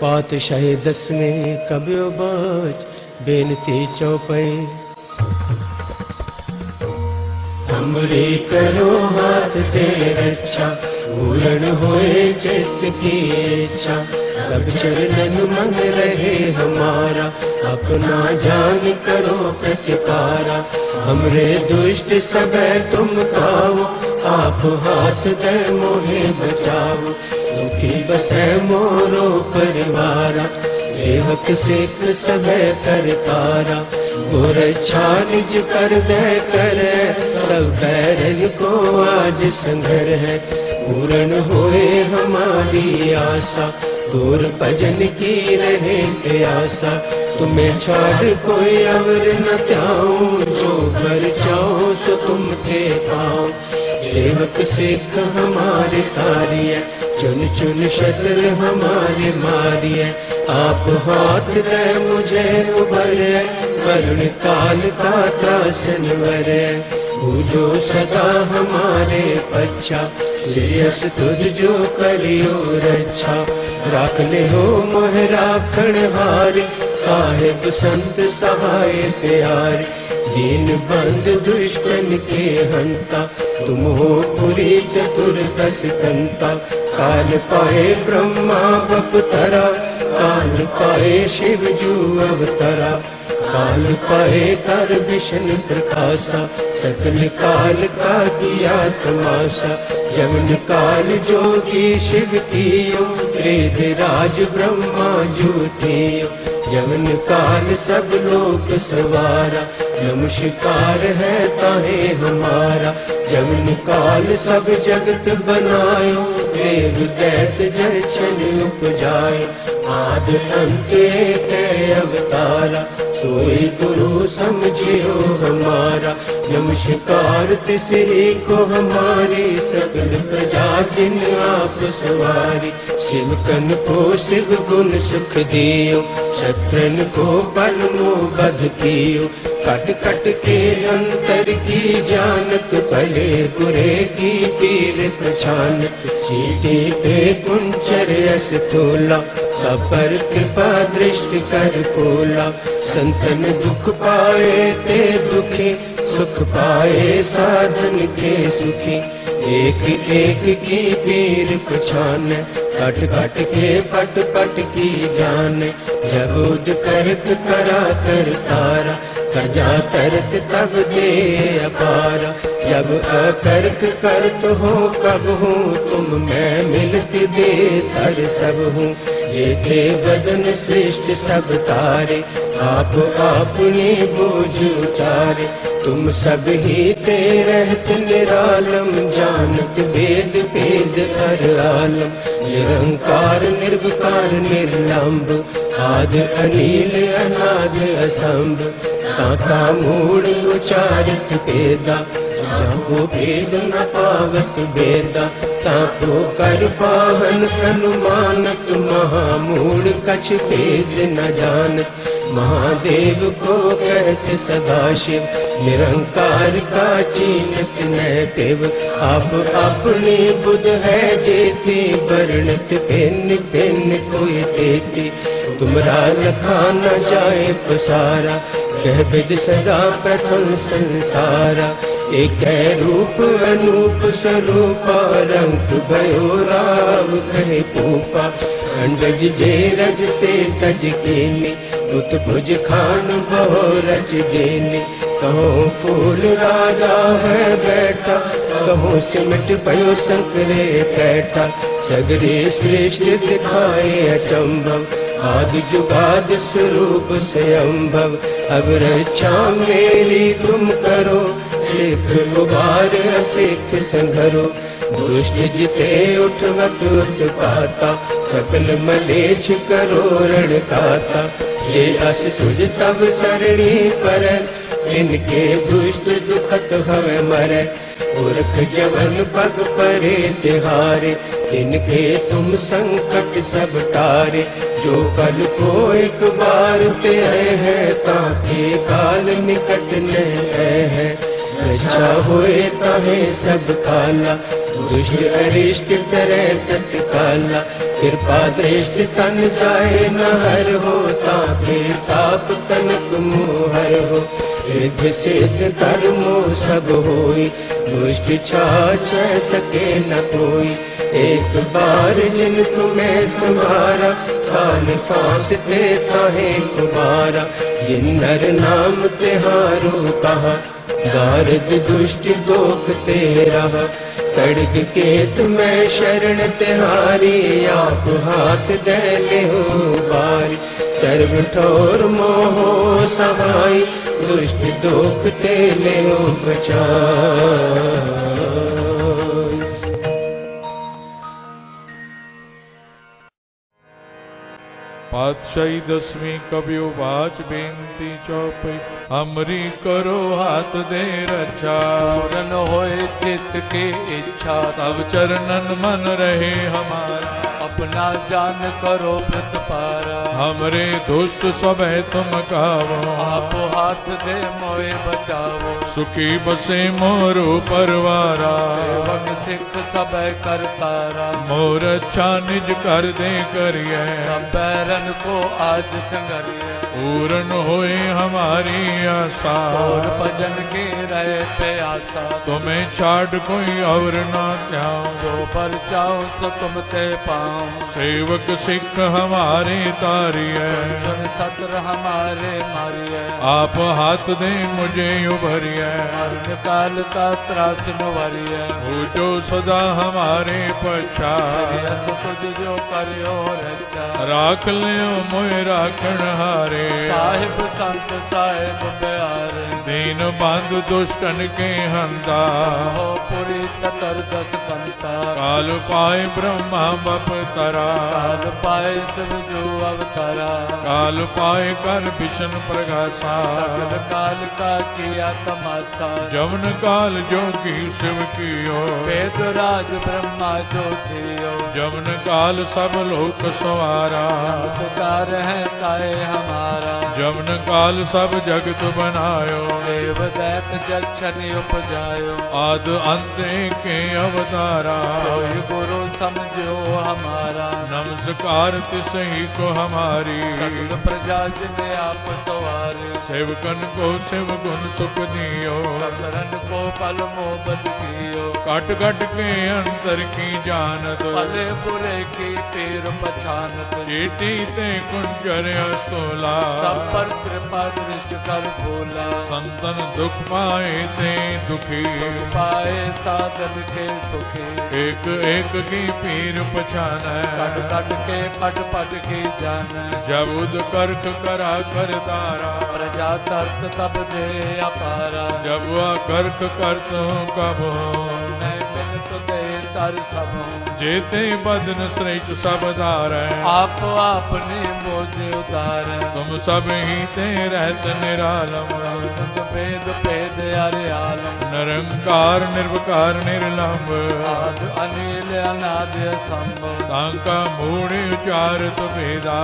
पातशाही 10वें कब्यो बाज बेनती चौपई। हमरे करो हाथ दे रक्षा, पूर्ण होए चित्त की इच्छा। तब चरणन मन रहे हमारा, अपना जान करो प्रतिकारा। हमरे दुष्ट सब तुम काओ, आप हाथ दे मोहे बचाओ। सुखी बसे मोरो परिवारा, सेवक सिख सब करतारा। मोर इच्छा निज कर दे करे, सब बैरन को आज संघर है। पूर्ण होए हमारी आशा, तोर भजन की रहे प्यासा। तुम्हें छोड़ कोई अवर न त्याऊं, जो कर चाहो सो तुम थे पाओ। सेवक सिख हमारे तारिय, चुन चुन शत्रु हमारे मारिय। आप हाथ दे मुझे उबरे, वरुण काल का त्रासन वरे। पूजो सदा हमारे पच्छा, श्रेयस तुझ जो करियो रक्षा। राख ले हो मोहरा खड़हारे, साहेब संत सहाय प्यारे। दीन बंद दुष्टन के हंता, तुम हो पुरी चतुर्दश कंता। काल पाए ब्रह्मा बपतरा, काल पाए शिव जू अवतरा। काल पाए कर विष्णु प्रकाशा, सकल काल का किया तमाशा। जमन काल जोगी शिव कियो, वेद राज ब्रह्मा ज्योतियो। जमन काल सब लोक सवारा, नमस्कार है ताहे हमारा। जमन काल सब जगत बनायो, देव दैत जन उपजायो। आद अंत एक अवतारा, सोई गुरु समझियो हमारा। नमस्कार तिसरी को हमारी, सकल प्रजा जिन आप सवारी। शिव कन को शिव गुण सुख दियो, शत्रन को बल मो बध कियो। कट कट के अंतर की जानत, भले बुरे की पीर पहचानत। चीटी पे कुंचर यस तोला, सब पर कृपा दृष्टि कर खोला। संतन दुख पाए ते दुखी, सुख पाए साधन के सुखी। एक एक की पीर पहचान, कट कट के पट पट की जान। जब उद करत करा कर तारा, सजा तरत तब दे अपारा। जब अकर्क करत हो कब हूँ, तुम मैं मिलत दे तर सब हूँ। जेते बदन श्रेष्ठ सब तारे, आप आपने बोझ उतारे। तुम सब ही ते रहत निरालम, जानत वेद भेद हर आलम। निरंकार निर्विकार निर्लंब, आद अनिल अनाद असंभ। ताका मूड उचारित वेदा, जाको भेद न पावत वेदा। ताको कर पाहन अनुमानत, महामूड कछ भेद न जानत। महादेव को कहते सदाशिव, निरंकार का चीनत न पेव। आप अपने बुध है जेते, वर्णत भिन्न भिन्न कोई तेती। तुमरा लखा न जाए पसारा, कह विद सदा प्रथम संसारा। एक रूप अनूप स्वरूपा, रंग भयो राव कहे पूपा। अंडज जे रज से तज कीनी, उत भुज खान बहु रच देने। कहो फूल राजा है बैठा, कहो सिमट भयो शंकरे कैठा। सगरे श्रेष्ठ दिखाए अचंभव, आदि जुगाद स्वरूप स्वयंभव। अब रक्षा मेरी तुम करो, सिख उबार सिख संघरो। दुष्ट जिते उठवत उत्पाता, सकल मलेच्छ करो रण खाता। ये अस तुझ तब सरणी पर, इनके दुष्ट दुखत हवे मरे। पुरख जवन पग परे तिहारे, इनके तुम संकट सब टारे। जो कल को एक बार ते है, ताके काल निकट न है। रक्षा होए ताहे सब काला, दुष्ट अरिष्ट करे तत्काला, कृपा दृष्टि तन जाए न हर हो, ताके ताप तनक मोहर हो। सिद्ध सिद्ध कर्मो सब होई, दुष्ट छाछ सके न कोई। एक बार जिन तुम्हें संभारा, काल फांस देता है तुम्हारा। जिन नर नाम तिहारो कहा, दारद दुष्ट दोख तेरा। खड्ग के तुम्हें शरण तिहारी, आप हाथ दे ले हो बारी। सर्व ठोर मोहो सहाय, दुष्ट दोख ते ले हो बचाई। पातशाही दसवीं कबियो बाच बेनती चौपई, हमरी करो हाथ दे रक्षा। पूरन होए चित्त की इच्छा, तब चरणन मन रहे हमारा। अपना जान करो व्रत पारा। हमरे दुष्ट सब तुम कावो, आप हाथ दे मोए बचावो। सुखी बसे मोरो परवारा। सेवक सिख सब करतारा, मोर अच्छा निज कर दे करिए। सब बैरन को आज संगरिए। पूरन होए हमारी आशा, और भजन के रहे प्यासा। तुम्हें छाड़ कोई और ना त्याओ, जो पर जाओ सो तुम ते पाओ। सेवक सिख हमारे तारिए। सुन सत्र हमारे मारिए। आप हाथ दे मुझे उभरिए। मरण काल का त्रास नुवरिए। हो जो सदा हमारे पछा, श्रेयस तुझ जो करियो रक्षा। राख लियो मोय राखण हारे। साहिब संत साहिब प्यारे, दीन बंधु दुष्टन के हंता। हो पुरी ततर दस कंता। काल पाए ब्रह्मा बप तरा, काल पाए सब जो अवतारा। काल पाए कर विष्णु प्रकाशा। सगल काल का किया तमाशा। जमन काल जोगी शिव कियो, वेद राज ब्रह्मा जो थियो। जमन काल सब लोक सवारा। नमस्कार है ताए हमारा। जमन काल सब जगत बनायो। देव दैत जक्षण उपजायो। आद अंत के अवतारा। सोई गुरु समझो हमारा। नमस्कार तिसही को हमारी। सगल प्रजा जिने आप सवारे। सेवकन को शिव गुण सुख दियो। सकरन को पल मोहब्बत कियो। कट कट के अंतर की जानत, भले बुरे की पीर पछानत। चीटी ते कुंजर अस्तोला। सब पर कृपा दृष्ट कर भोला। संतन दुख पाए ते दुखी। सुख पाए साधन के सुखी। एक एक की पीर पछान। कट कट के पट पट की जान। जब उद कर्क करा कर तारा। प्रजा तर्क तब दे अपारा। जब वह कर्क करत हूँ कब हो, मैं मिलत दे तर सब। जेते बदन श्रेष्ठ सब धार। आप आपने मोजे उतार। तुम सब ही ते रहत निरालम। भेद भेद अरे आलम। निरंकार निर्विकार निर्लंब। आद अनिल अनाद संभव। तांका मूढ़ उचारत भेदा।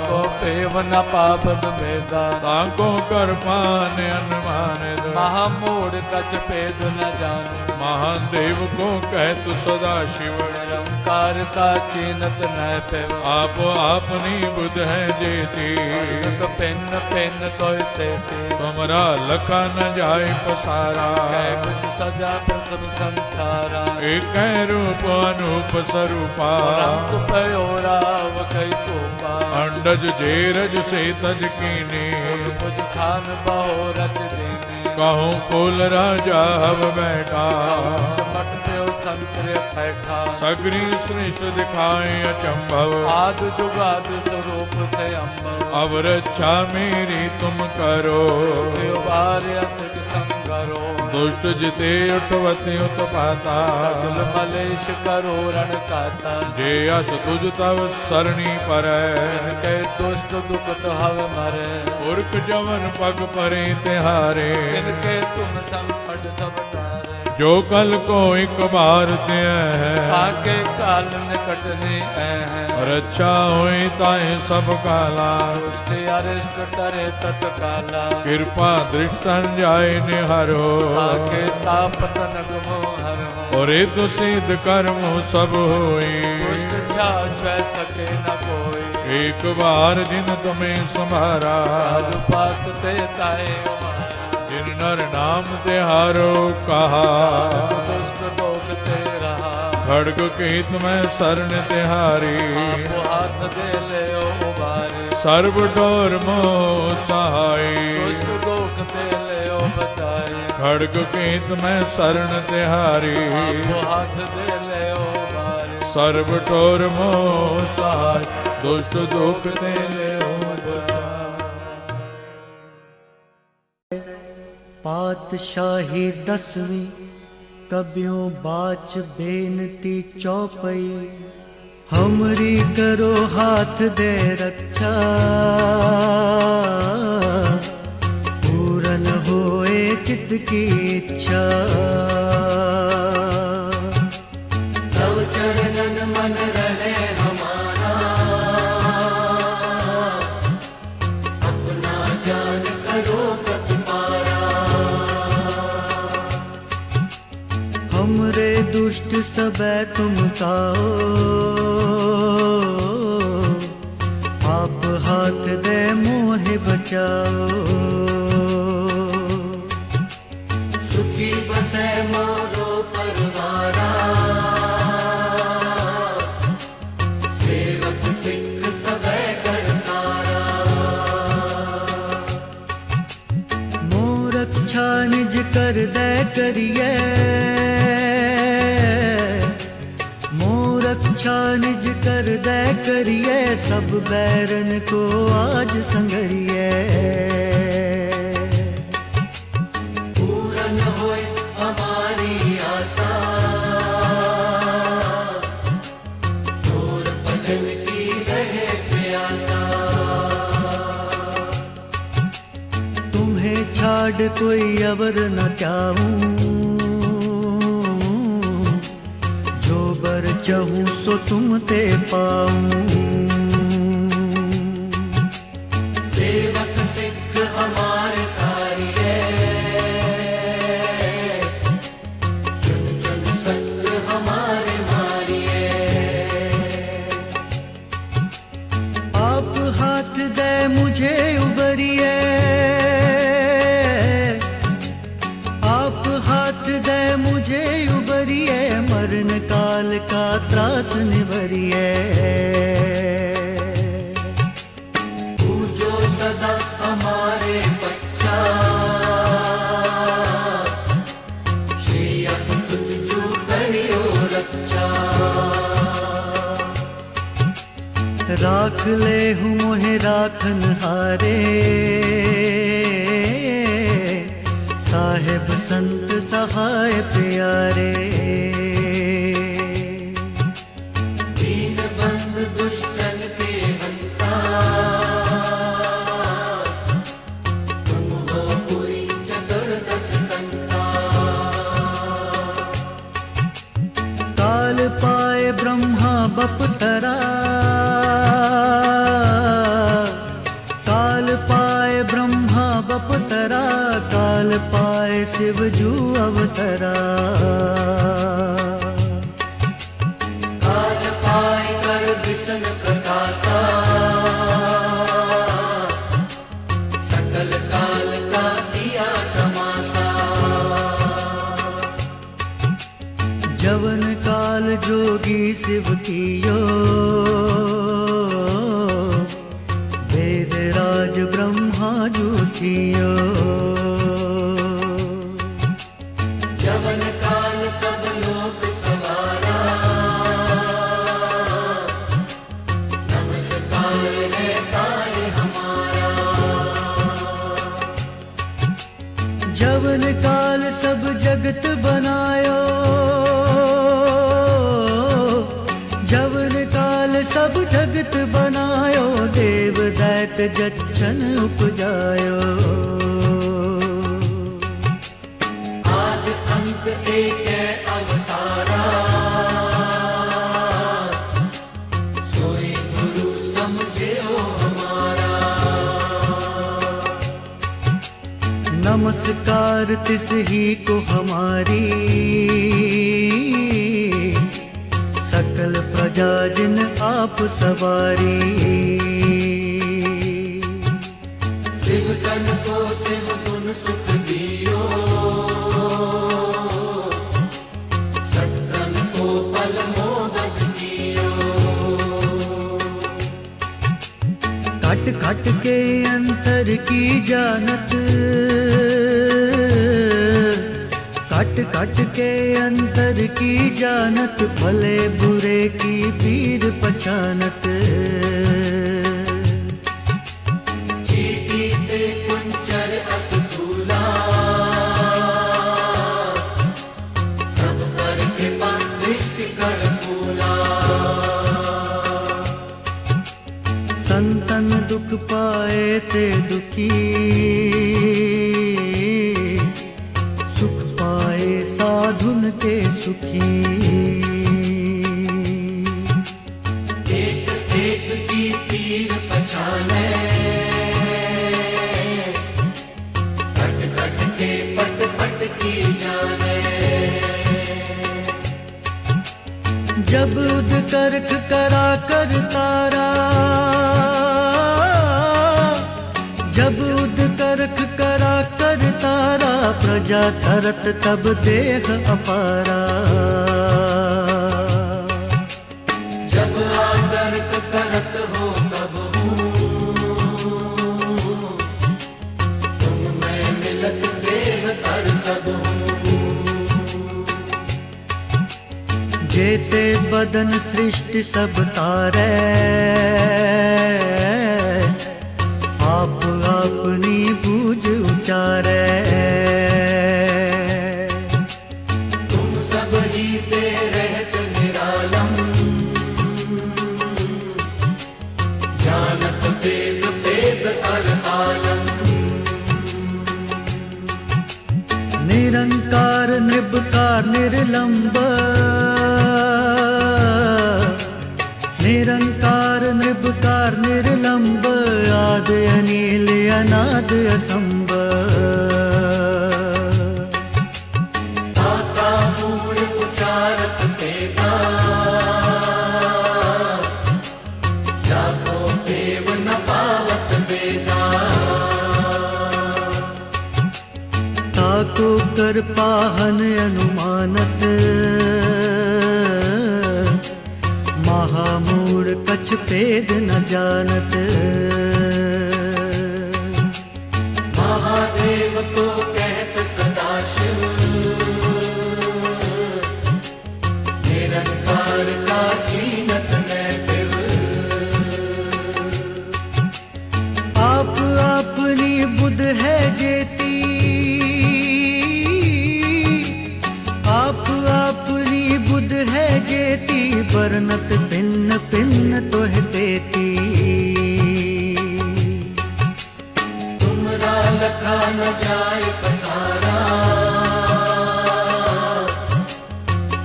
को पेव न पापद भेदा। तांको कर पान अनुमान। महामूढ़ कछ भेद न जान। महान देव को कहत सदा शिव। निरंकार का चीनत न पेव। आप अपनी बुध है जेती। पिन पिन तो तेती। तुमरा लखा न जाय पसारा। कुछ सजा प्रथम संसारा। एक रूप अनूप स्वरूपा। रंग पयोरा वकई कोपा। अंडज जेरज से तज कीने। कुछ खान बहो रच देने। कहूँ कुल राजा हब बैठा। समट प्यो संतरे बैठा। सगरी श्रेष्ठ दिखाए अचंभव। आद जुगाद स्वरूप से अम्बव। अब रक्षा मेरी तुम करो। असक संगरो। दुष्ट जिते उठवते उत्पाता। सगल मलेश करो रण काता। जे अस तुझ तव सरणी पर। के दुष्ट दुखत हव मरे। पुरख जवन पग परे तिहारे। इनके तुम संकट सब तारे। जो कल को एक बार ते है। आके काल निकटने है। रक्षा होई ताए सब काला। दुष्ट अरिष्ट टरे तत्काला। कृपा दृष्टन जाय निहरो। आके ताप तनक मोहरो। और रिद्ध सिद्ध कर्म सब होई। दुष्ट छाछ सके न कोई। एक बार जिन तुम्हें संभारा, काल पास ते ताए उमारा। जिन नर नाम तिहारो कहा, दुष्ट दोख ते रहा। खड्ग केत में शरण तिहारी, आप हाथ दे ले उबारी। सर्व डोर मोह सहाय, दुष्ट दोख ते ले बचाई। खड्ग केत में शरण तिहारी, आप हाथ दे ले उबारी। सर्व डोर मोह सहाय, दुष्ट दुख ते ले बचाई। पातशाही 10वीं कबियों बाच बेनती चौपई। हमरी करो हाथ दे रक्षा, पूरन होए चित्त की इच्छा। तव चरणन मन रहे हमारा, अपना जान करो प्रतिपारा। हमरे दुष्ट सबे तुम ताओ, आप हाथ दे मोहे बचाओ। सुखी बसे मोरो परवारा, सेवक सिख सबे करतारा। मोर रक्षा निज कर दे करिए, मोर रक्षा निज कर दे करिए। सब बैरन को आज संगरिए, पूरन होए हमारी आशा। तोर भजन की रहे प्यासा, तुम्हें छाड़ कोई अवर न चाहूं। जो बर चाहूं सो तुम ते पाऊं। सेवक सिख हमारे कार्य, चुन चुन सत्य हमारे मारिए। आप हाथ दे मुझे उबरिए, आप हाथ दे मुझे उबरिए। मरण काल का त्रास निवरिए, पूजो सदा हमारे बच्चा। श्री अस तुझ जू करियो रक्षा। राख ले हूँ मोहे राखन हारे, साहेब संत सहाय प्यारे। दीन बंधु दुष्टन के हंता, तुम हो पूरी चतुर्दश कंता। काल पाए ब्रह्मा बपतरा, काल पाए ब्रह्मा बपतरा। काल पाए शिव जू अवतरा, काल पाए कर विष्ण प्रकाशा। सकल काल का किया तमाशा, जवन काल जोगी शिव कियो। वेद राज ब्रह्मा जू थियो, जवन काल सब लोक सवारा। नमस्कार है तारे हमारा, जवन काल सब जगत बनायो। जवन काल सब जगत बनायो, देव दैत जच्छन उपजायो। आदि अंत एक है अवतारा, सोई गुरु समझियो हमारा। नमस्कार तिस ही को हमारी, प्रजा जिन आप सवारी। शिव तन को शिव गुण सुख दियो, सत्तन को पल मोदक दियो। काट काट के अंतर की जानत, काट काट के अंतर की जानत, भले बुरे की पीर पहचानत। चीटी ते कुंचर असतूला, सब पर कृपा दृष्टि कर फूला। संतन दुख पाए ते दुखी, सुख पाए साधुन के सुखी। एक एक की पीर पहचाने, कट कट के पट पट की जाने। जब उद करख करा कर तारा, जब उद करख करा कर तारा, प्रजा धरत तब देह अपारा। जब आदर्क करत हो तब हूँ, तुम मैं मिलत देह कर सब हूँ। जेते बदन सृष्टि सब तारे, आप अपनी बूझ उचारे। तुम सब ही ते रहत निरालम, जानत वेद वेद कर आलम। निरंकार निर्विकार निर्लंब, निरंकार निर्विकार निर्लंब, आदि अनिल अनाद असंभ। दाता मूल उचारत वेदा, जाको देव न पावत वेदा। ताको कर पाहन अनुमानत, महामूढ़ कछ भेद न जानत। महादेव को कहत सदाशिव, निरंकार का चीनत न पिव। आप अपनी बुध है जेती, आप अपनी बुध है जेती, वर्णत भिन्न भिन्न तो है तेती। तुमरा लखा न जाए पसारा,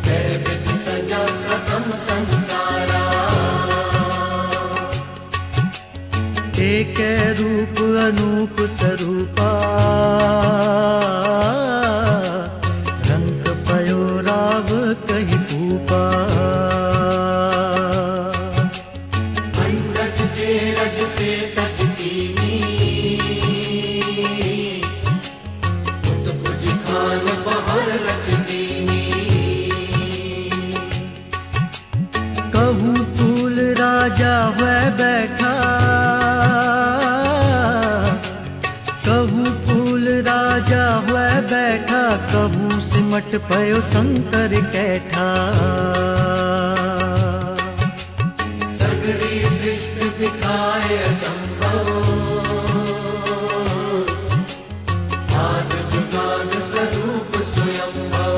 कह विधि सजा प्रथम संसारा। एक रूप अनूप स्वरूपा, रंग पयो राव कही भूपा। अंडज जे रज से तज कीनी, उत कुछ खान बहर रच दीनी। कहूँ फूल राजा हुए बैठा, कहूँ फूल राजा हुए बैठा, कहूँ सिमट पयो शंकर कैठा। सगरी सृष्टि दिखाए अचंभव, आद जुगाद स्वरूप स्वयंभव।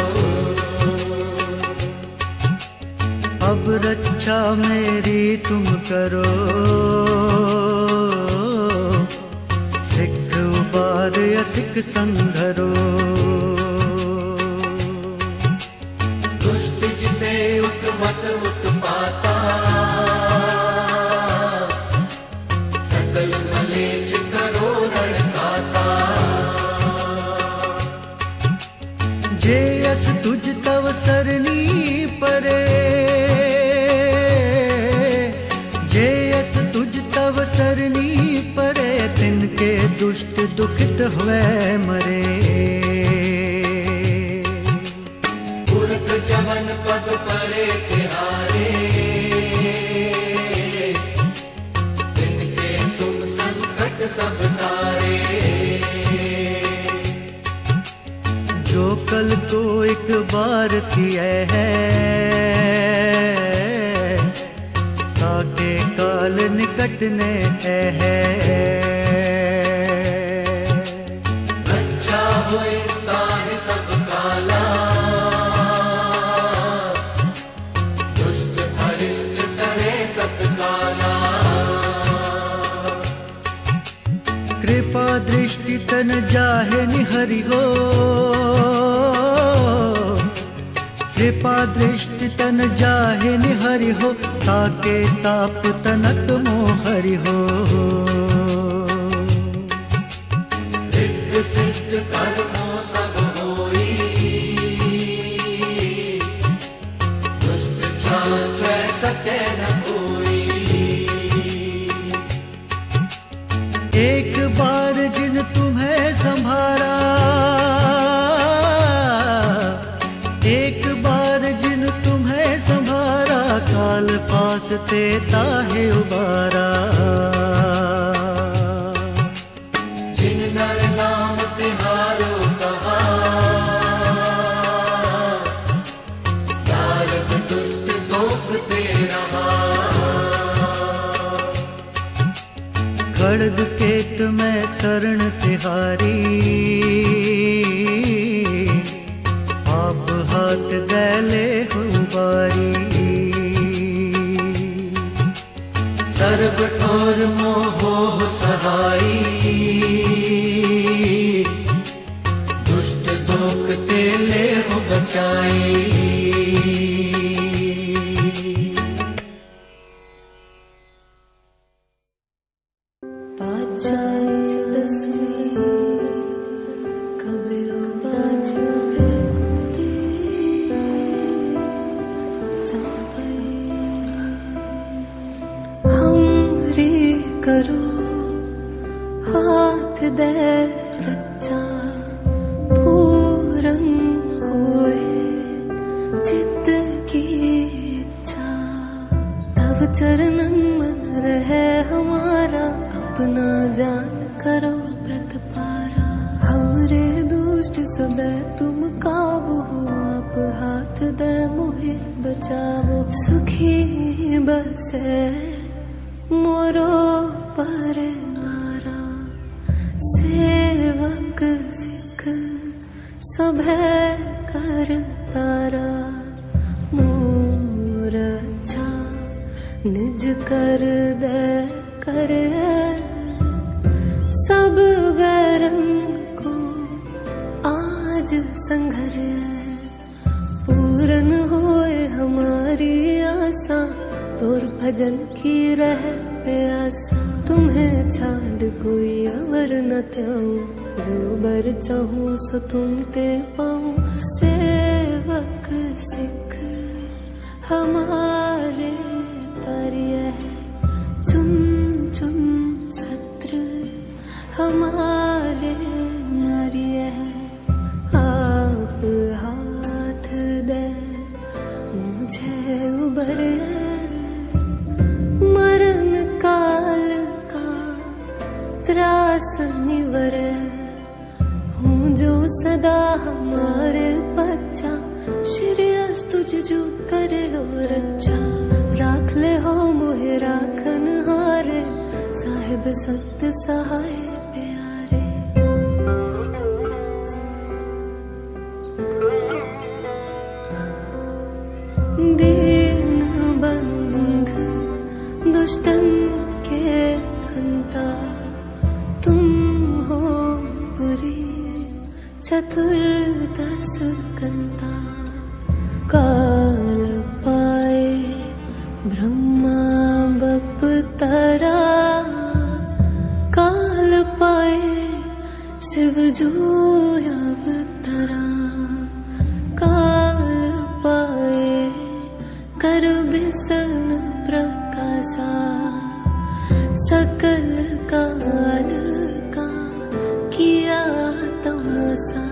अब रक्षा मेरी तुम करो, सिख उबार या सिख संघरो। दुष्ट जिते उत्मत उत्पाता, सकल मलेच्छ करो रणकाता। जे अस तुझ तव सरनी परे, दृष्ट दुखित हुए मरे। पुरख जमन पद परे तिहारे, तिनके तुम संकट सब तारे। जो कल को एक बार किए है, ताके काल निकटने है। अच्छा होए ताहि सब काला, दुष्ट अरिष्ट करे तत्काला। कृपा दृष्टि तन जाहे निहरि हो, कृपा दृष्टि तन जाहे निहरि हो, ताके ताप तनक मोहरि हो। सिद्ध सिद्ध कर्मों सब होई, दुष्ट जांच सके न कोई। एक बार जिन तुम्हें संभारा, एक बार जिन तुम्हें संभारा, काल पास ते ताहे उबारा। जिन नर नाम तिहारो कहा, तारक दुष्ट दोख ते रहा। खड्ग केत में शरण तिहारी, आप हाथ गैले हो बारी। सर्ब ठोर मोहो सहाई, दुष्ट दोख ते ले हो बचाई। करो हाथ दे रक्षा, पूरन होए चित्त की इच्छा। तब चरणन मन रहे हमारा, अपना जान करो व्रत पारा। हमरे दुष्ट सब तुम काबू हो, आप हाथ दे मुहे बचावो। सुखी बसे मोरो पर लारा, सेवक सिख सभे कर तारा। मोर अच्छा निज कर दे करे, सब बैरन को आज संघर। पूरन होए हमारी आशा, तोर भजन की रह प्यासा। तुम्हें छाड़ कोई अवर न त्याऊं, जो बर चाहूं सो तुम ते पाऊं। सेवक सिख हमारे तारिय है, चुन चुन सत्र हमारे मारिय है। आप हाथ दे मुझे उबर, मरण काल का त्रास निवर। हूँ जो सदा हमारे बच्चा, श्री तुझ जो करे हो रक्षा। राख ले हो मोहे राखन हारे, साहिब संत सहाय प्यारे। दीन बंध दुष्टन के हंता, तुम हो पुरी चतुर्दश कंता। काल पाए ब्रह्मा बप तरा, काल पाए शिव जो अवतरा। काल पाए कर बिसन प्रकाशा, सकल काल का आसा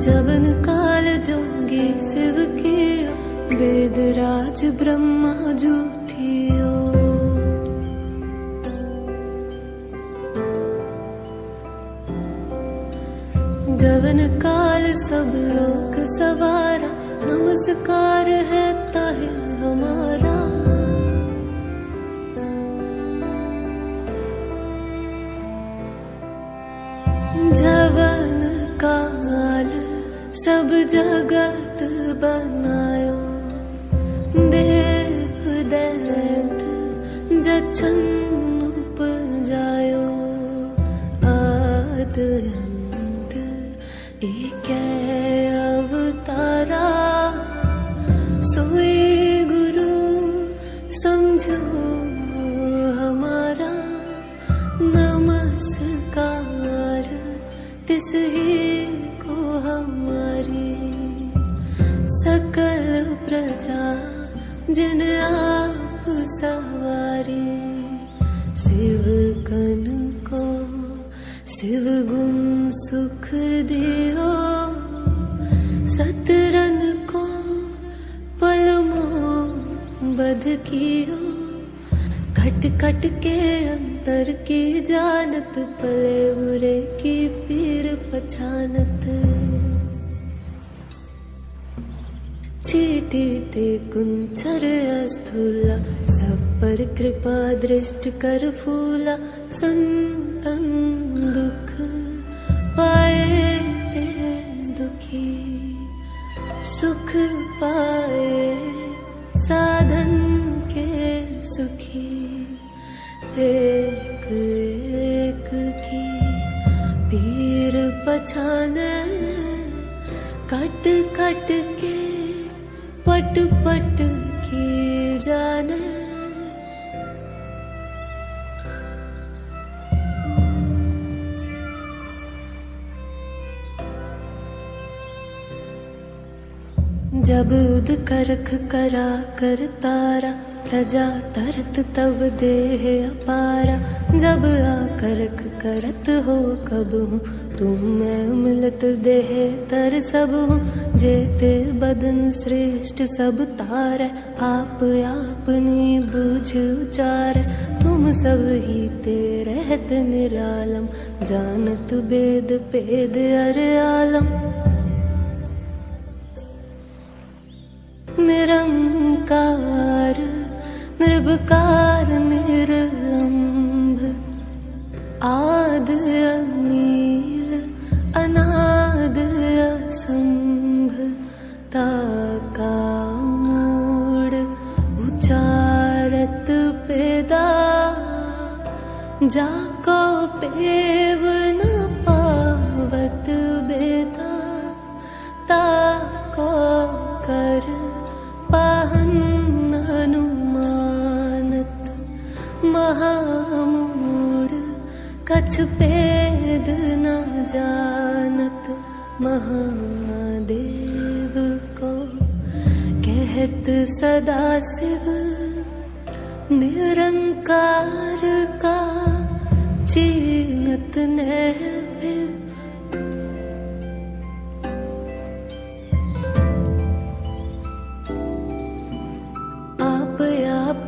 जवन काल जोगी शिव कियो वेद राज ब्रह्मा जूथियो जवन काल सब लोक सवारा नमस्कार है ताहे हमारा जवन काल सब जगत बनायो देव दैत जछन उपजायो आद अंत एक अवतारा सोई गुरु समझो हमारा नमस्कार तिस ही को हमारी सकल प्रजा जिन आप सवारी शिव कन को शिव गुण सुख दियो सतरन को पलमो बध कियो खट खट के अंतर की जानत भले बुरे की पीर पछानत चीटी ते कुंचर अस्थूला सब पर कृपा दृष्टि कर फूला संतन दुख पाए ते दुखी सुख पाए साधन के सुखी एक एक की पीर पछाने कट कट के पट पट की जाने जब उद करख करा कर तारा प्रजा तरत तब देह अपारा जब आकरख करत हो कब हूँ तुम मैं मिलत देह तर सब हूँ जेते बदन श्रेष्ठ सब तार आप आपनी बूझ उचार तुम सब ही ते रहत निरालम जानत वेद पेद अर आलम निरंकार निर्विकार निर्लंभ आद अनील अनाद असंभ ताका मूड उचारत पेदा जाको पेव न पावत बेदा ताको कर पाहन अनुमानत महामूढ़ कछ पेद न जानत महादेव को कहत सदा शिव निरंकार का चीनत नहर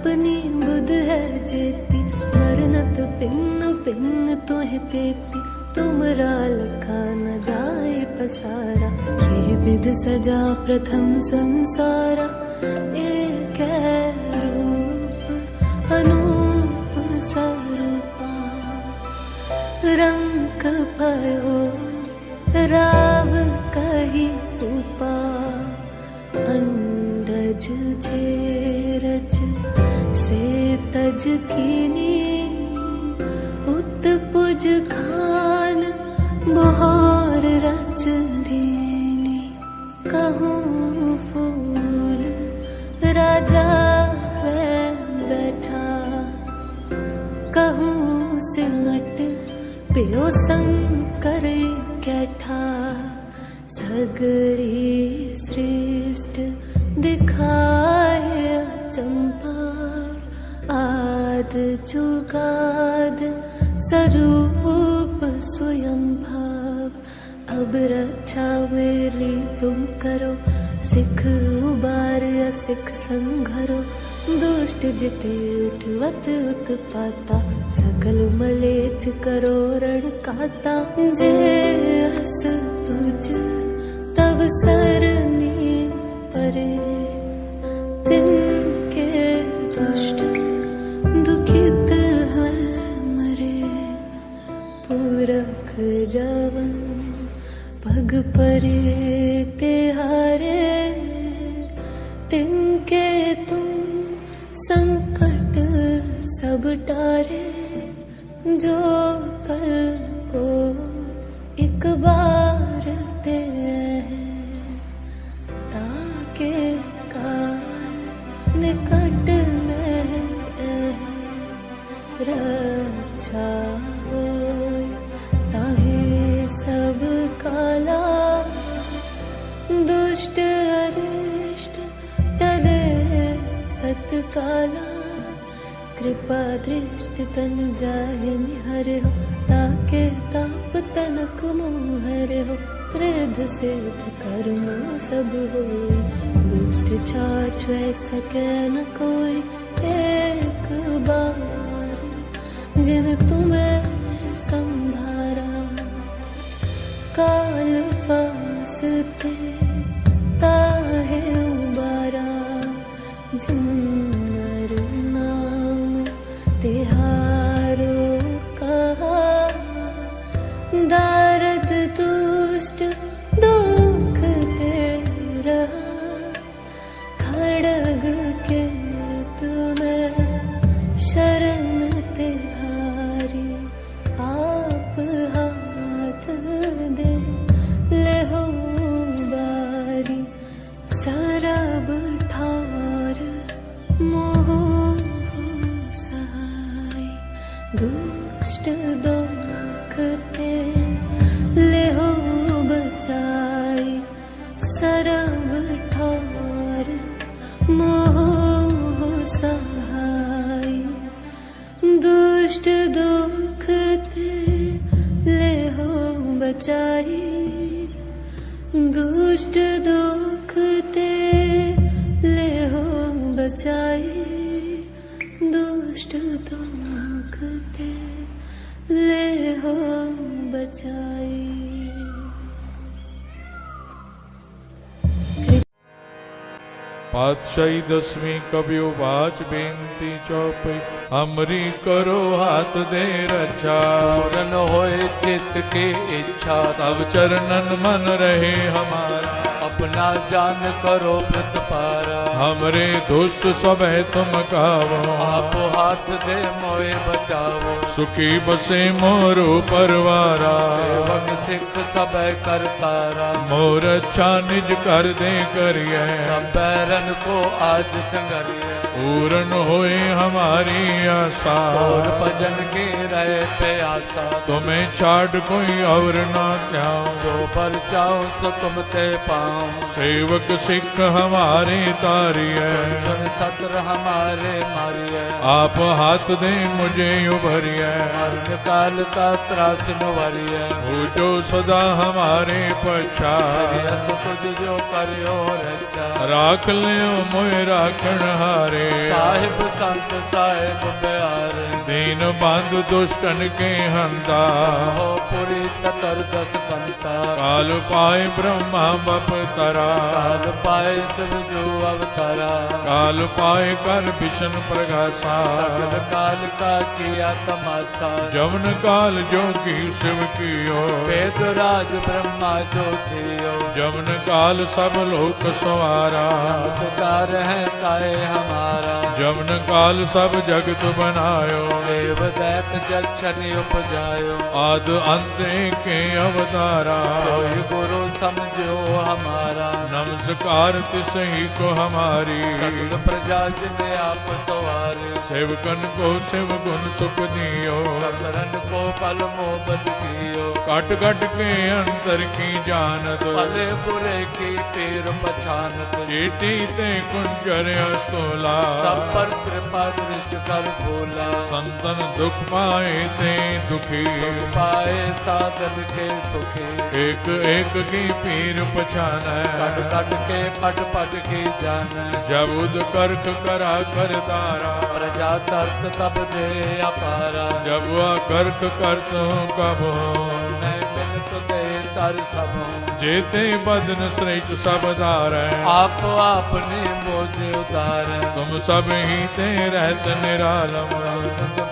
अपनी बुध है जेती मरनत पिन्न पिन्न तोह तेती तुमरा लखा न जाए पसारा ये विध सजा प्रथम संसारा एक रूप अनूप स्वरूपा रंग भयो राव कही उपा अंडज चेरच से तज कीनी उत्पुज खान बहार रच दीनी कहूँ फूल राजा है बैठा कहूँ सिमट पियो शंकर कैठा सगरी श्रेष्ठ दिखाए चंपा आद जुगाद स्वरूप स्वयं भाव अब रक्षा मेरी तुम करो, सिख उबार या सिख संघरो, दुष्ट जिते उठवत उत्पाता, सकल मलेच करो रण काता। जे हस तुझ तब सरनी परे, जिनके दुष्ट दुखित है मरे, पुरख जवन पग परे तिहारे, तिनके तुम संकट सब टारे। जो कल को एक बार ते हैं, ताके काल निकट नहीं रक्षा होय, ताहे सब काला। दुष्ट अरिष्ट टले तत्काला, कृपा दृष्ट तन जाहि निहरे हो, ताके ताप तनक मोहरे हो। रिद्ध सिद्ध कर्म सब होय, दुष्ट छाछ सके न कोई। एक बार जिन तुम्हें संभारा, काल फासते ताहे उबारा। जिन नर नाम तिहारो कहा, दारद दुष्ट दुख ते रहा। खड़ग के तुम्हें शरण तिहारी, आप हाथ दे ले हो बारी। सरब ठार मोह सहाय, दुष्ट दुखते ले हो बचाई। सरब ठार मोह सहाय, दुष्ट दुखते ले हो बचाई। दुष्ट दुखते ले हो बचाई। दुष्ट दुखते ले हो बचाई। पातशाही दसवीं कबियो बाच बेनती चौपई, हमरी करो हाथ दे रक्षा। पूरन होए चित्त के इच्छा, तब चरणन मन रहे हमारा। अपना जान करो प्रतिपारा। हमरे दुष्ट सब है तुम कावो, आप हाथ दे मोए बचावो। सुखी बसे मोरो परवारा। सेवक सिख सब करतारा, मोर अच्छा निज कर दे करिए। सब बैरन को आज संगरिए। पूरन होए हमारी आशा, और भजन के रहे प्यासा। तुम्हें छाड़ कोई और ना त्याओ, जो पर चाहो सो तुम ते पाओ। सेवक सिख हमारे तारिए, चुन सत्र हमारे मारिए। आप हाथ दे मुझे उभरिए। मरण काल का त्रास नुवरिए। हो जो सदा हमारे पछा, श्रेयस तुझ जो करियो रक्षा। राख लियो मोय राखण हारे। साहिब संत साहिब प्यारे, दीन बंधु दुष्टन के हंता। हो पुरी ततर दस कंता। काल पाए ब्रह्मा बप तरा, काल पाए सब जो अवतारा। काल पाए कर विष्णु प्रकाशा। सकल काल का किया तमाशा। जमन काल जोगी शिव कियो, वेद राज ब्रह्मा जो थियो। जमन काल सब लोक सवारा। नमस्कार है ताए हमारा। जमन काल सब जगत बनायो। देव दैत जक्षनि उपजायो। आद अंत के अवतारा। सोई गुरु समझो हमारा। नमस्कार तिसही को हमारी। सकल प्रजा जिने आप सवारे। सेवकन को शिव गुण सुख दियो, सकरन को पल मोहब्बत कियो। कट कट के अंतर की जानत, भले बुरे की पीर पछानत। चीटी ते कुंजर अस्तोला, सब पर कृपा दृष्ट कर भोला। संतन दुख पाए ते दुखी, सुख पाए साधन के सुखी। एक एक की पीर पछान, कट कट के पट पट की जान। जब उद करख करा कर तारा, प्रजा तर्क तब दे अपारा। जब वह करख करत हूँ कब मैं मिलत दे तर सब। जेते बदन श्रेष्ठ सब धार, आप आपने मोजे उदार। तुम सब ही ते रहत निरालम,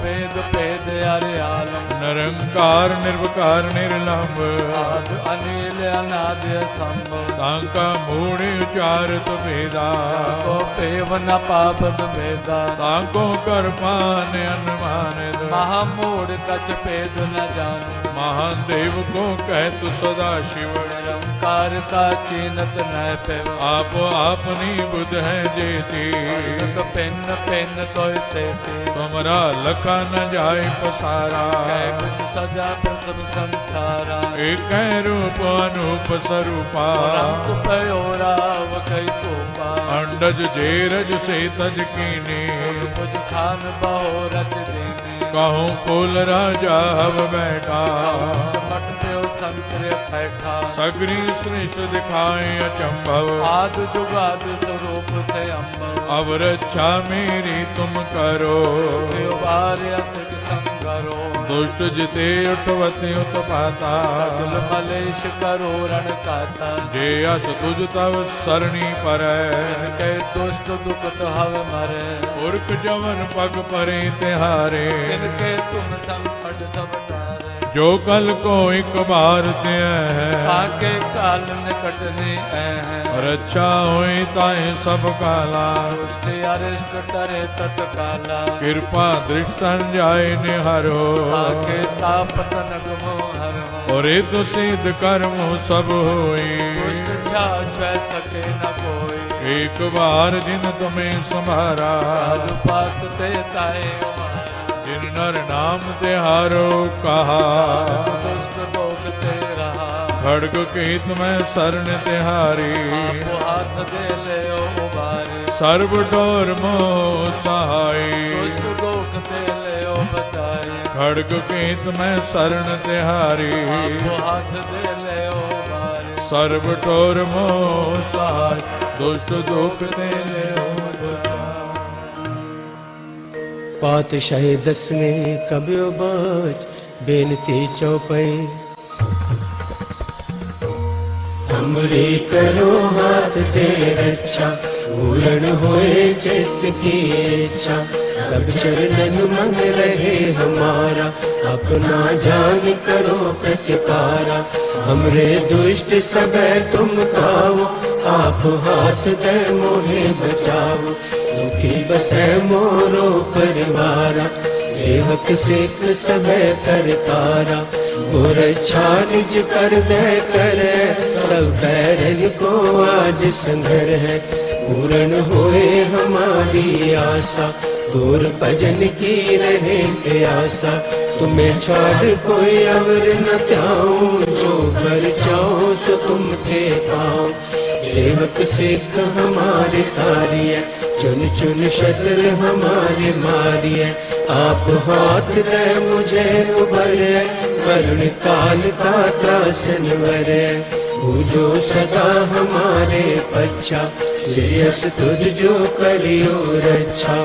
भेद भेद अरे आलम। निरंकार निर्विकार निर्लंब, आद अनिल अनाद संभव। तांका मूढ़ उचारत भेदा, को पेव न पापद भेदा। तांको कर पान अनुमानित, महामूढ़ कछ भेद न जान। महादेव को कहतु सदा शिव, निरंकार का चीनत न पेव। आप अपनी बुध है जेती, तो पेन पेन तो तेती। तुमरा लखा न जाए पसारा, कुछ सजा प्रथम संसारा। एक रूप अनूप स्वरूपा, रंग पयोराव कई कोपा। अंडज जेरज से तज कीने, कुछ खान बहो रच देने। कहूँ कुल राजा हव बैठा, समट प्यो संकर बैठा। सगरी श्रेष्ठ दिखाए अचंभव, आद जुगाद स्वरूप से अम्बव। अब रक्षा मेरी तुम करो, सिख संगरो। दुष्ट जिते उठवते उत्पाता, सगल मलेश करो रण काता। जे अस तुझ तव सरणी पर, इनके दुष्ट दुखत हव मरे। पुरख जवन पग परे तिहारे, इनके तुम संकट सब तारे। जो कल को एक बार ते है, आके काल निकटने है। रक्षा होई ताए सब काला, दुष्ट अरिष्ट टरे तत्काला। कृपा दृष्ट जाय निहरो, आके ताप तनक मोहर। और तो सिद्ध कर्म सब होई, दुष्ट छा सके न कोई। एक बार जिन तुम्हें संभारा, पास ते ताए हमारा। जिन नर नाम तिहारो कहा, दुष्ट लोग ते रहा। खड़ग केत में शरण तिहारी, आपो हाथ दे ले उबारी। सर्व डोर मोह सहाय, दुष्ट लोग ते ले बचाई। खड़ग केत में शरण तिहारी, आपो हाथ दे ले उबारी। सर्व डोर मोह सहाय, दुष्ट दुख ते ले पातशाही दसवें कब्यो बाज बेनती चौपाई। हमरे करो हाथ दे रक्षा, पूर्ण होए चित्त की इच्छा। कब चरणन मन रहे हमारा, अपना जान करो प्रतिकारा। हमरे दुष्ट सब तुम खाओ, आप हाथ दे मोहे बचाओ। सुखी बसे मोरो परिवारा, सेवक सिख सब करतारा। मोर अच्छा निज कर दे करे, सब बैरन को आज संघर है। पूर्ण होए हमारी आशा, तोर भजन की रहे प्यासा। तुम्हें छोड़ कोई अवर न त्याऊं, जो कर चाहो सो तुम थे पाओ। सेवक सिख हमारे तारिय, चुन चुन शत्रु हमारे मारिय। आप हाथ दे मुझे उबरे, वरुण काल का त्रासन वरे। पूजो सदा हमारे पच्छा, श्रेयस तुझ जो करियो रक्षा।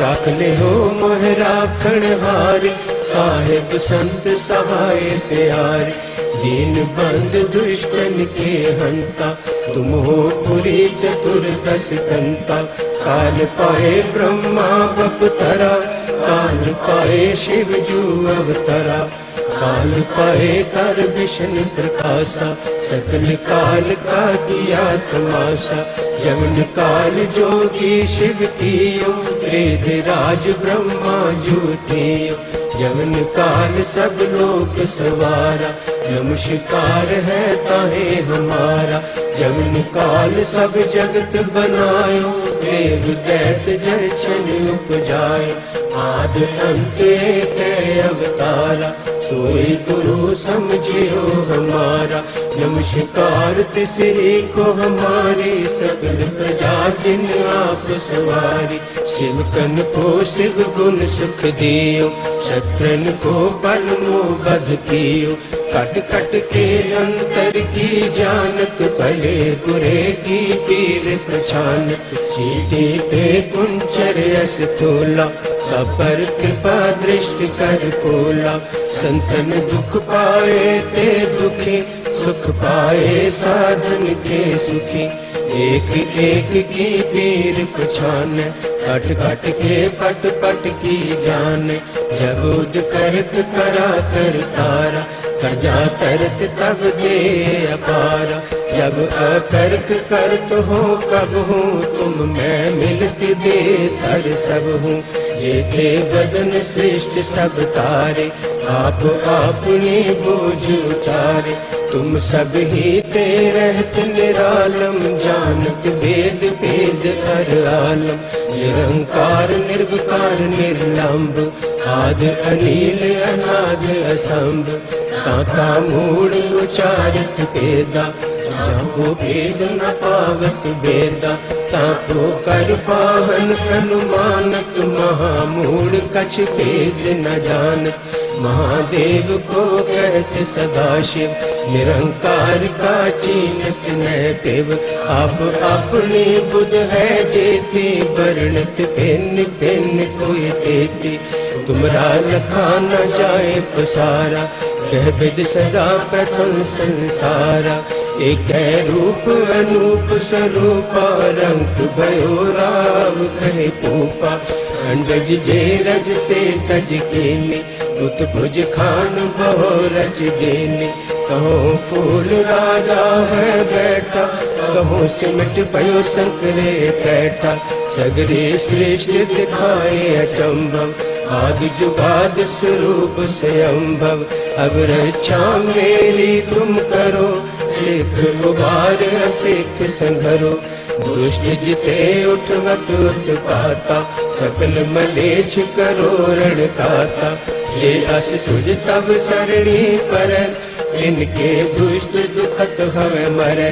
राख ले हो मोहरा खड़हारी, साहेब संत सहाय प्यारे। दीन बंद दुष्टन के हंता, तुम हो पुरी चतुर्दश कंता। काल पाए ब्रह्मा बपतरा, काल पाए शिव जू अवतरा। काल पाए कर विष्णु प्रकाशा, सकल काल का किया तमाशा। जमन काल जोगी शिव कियो, वेद राज ब्रह्मा ज्योतियो। जमन काल सब लोक सवारा, नमस्कार है ताहे हमारा। जवन काल सब जगत बनायो, देव दैत जय छन उपजायो। आद अंत एक अवतारा, सोई गुरु समझियो हमारा। नमस्कार तिसरे को हमारी, सकल प्रजा जिन आप सवारी। शिव कन को शिव गुण सुख दियो, शत्रन को बल मोह बध कियो। कट कट के अंतर की जानत, भले बुरे की पीर पहचानत। चीटी पे कुंचर यस तोला, सब पर कृपा दृष्टि कर खोला। संतन दुख पाए ते दुखी, सुख पाए साधन के सुखी। एक एक की पीर पहचान, कट कट के पट पट की जान। जब उद करत करा कर तारा, सजा तरत तब दे अपारा। जब अकर्क करत हो कब हूँ, तुम मैं मिलत दे तर सब हूँ। जेते बदन सृष्टि सब तारे, आप आपने बोझ उतारे। तुम सब ही ते रहत निरालम, जानत वेद वेद हर आलम। निरंकार निर्विकार निर्लंब, आद अनिल अनाद असंभ। ताका मूड उचारत वेदा, जाको भेद न पावत वेदा। ताको कर पाहन अनुमानत, महामूड कछ भेद न जानत। महादेव को कहते सदाशिव, निरंकार का चीनत न पेव। आप अपनी बुध है जेती, वर्णत भिन्न भिन्न कोई देती। तुमरा लखा न जाए पसारा, कह विद सदा प्रथम संसारा। एक रूप अनूप स्वरूपा, रंग भयो राव कहे पूपा। अंडज जे रज से तज कीनी, उत भुज खान बहु रच देने। कहो फूल राजा है बैठा, कहो सिमट भयो शंकरे कैठा। सगरे श्रेष्ठ दिखाए अचंभव, आदि जुगाद स्वरूप से अम्भव। अब रक्षा मेरी तुम करो, सिख उबार असिख संघरो। दुष्ट जिते उठवत उत्पाता, सकल मलेच्छ करो रणकाता। ये अस तुझ तब सरणी पर, इनके दुष्ट दुखत हवे मरै।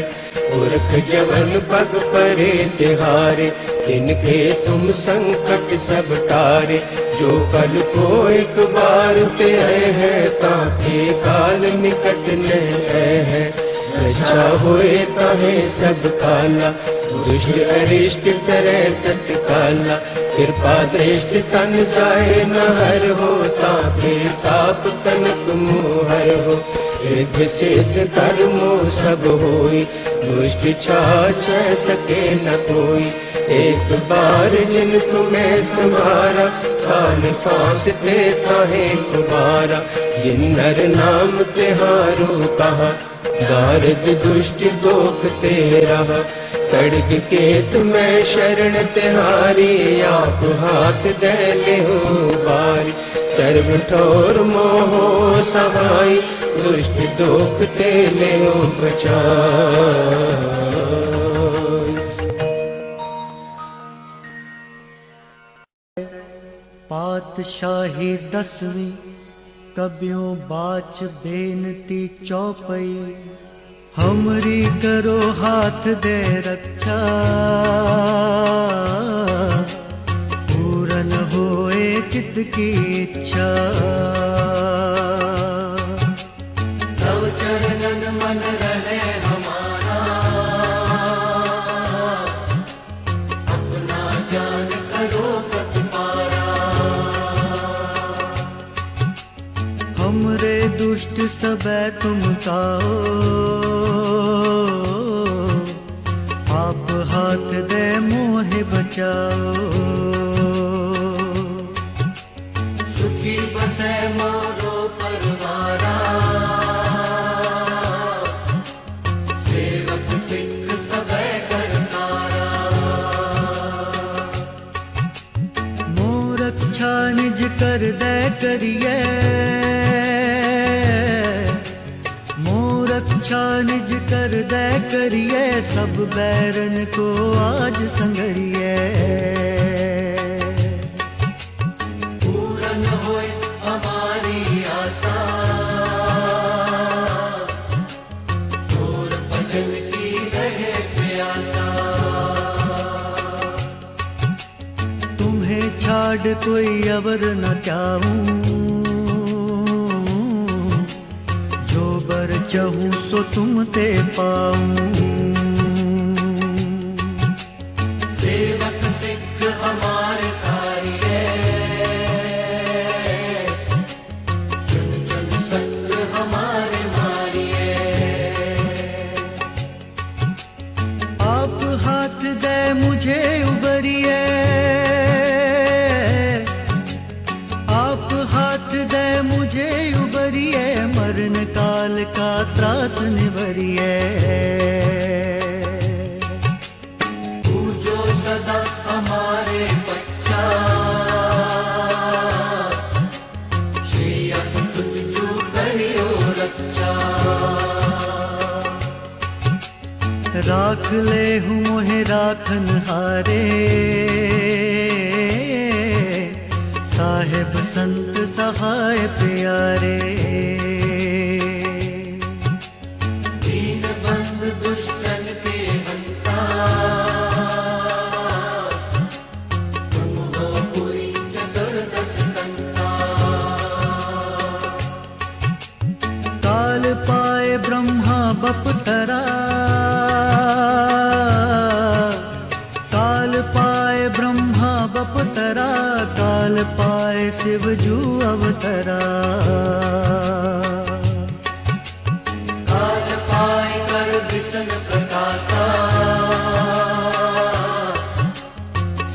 पुरख जवन पग परे तिहारे, इनके तुम संकट सब टारे। जो कल को एक बार ते आए हैं, ताके काल निकट न है। रक्षा होए ताहे सब काला, दुष्ट अरिष्ट करे तत्काला। कृपा दृष्टि तन जाए न हर हो, ताके ताप तनक मोहर हो। रिद्ध सिद्ध कर्मो सब होई, दुष्ट छाछ सके न कोई। एक बार जिन तुम्हें संभारा, काल फांस देता है तुम्हारा। जिन नर नाम तिहारो कहा, दारिद दुष्ट दोख तेरा। खड्ग के तुम्हें शरण तिहारी, आप हाथ दे ले हो बारी। सर्व ठोर मोह सहाय, दुष्ट दोख ते ले हो बचाई। पातशाही 10वीं, कबियों बाच बेनती चौपई। हमरी करो हाथ दे रक्षा, पूरन होए चित्त की इच्छा। तव चरणन मन रहे हमारा, अपना जान करो पतिपारा। हमरे दुष्ट सबे तुम ताओ, आप हाथ दे मोहे बचाओ। सुखी बसे मोरो परवारा, सेवक सिख सबे करतारा। मोर रक्षा निज कर दे करिए, मोर रक्षा निज कर दे करिए, सब बैरन को आज संगरिए। पूरन होए हमारी आशा, तोर भजन की रहे प्यासा। तुम्हें छाड़ कोई अवर न चाहूं, जो बर चाहूं सो तुम ते पाऊं। सेवक सिख हमारे कार्य, चुन चुन सत्य हमारे मारिए। आप हाथ दे मुझे उबरिए, आप हाथ दे मुझे उबरिए, मरण काल का त्रास निवरिए। तू जो सदा हमारे बच्चा, श्रेयस तुझ जो करियो रक्षा। राख ले हूँ मोहे राखन हारे, साहेब संत सहाय प्यारे। दीन बंधु दुष्टन के हंता, तुम हो पुरी चतुर्दश कंता। काल पाए ब्रह्मा बपतरा, काल पाए ब्रह्मा बपतरा, काल पाए शिव जू अवतरा। काल पाए कर विष्ण प्रकाशा,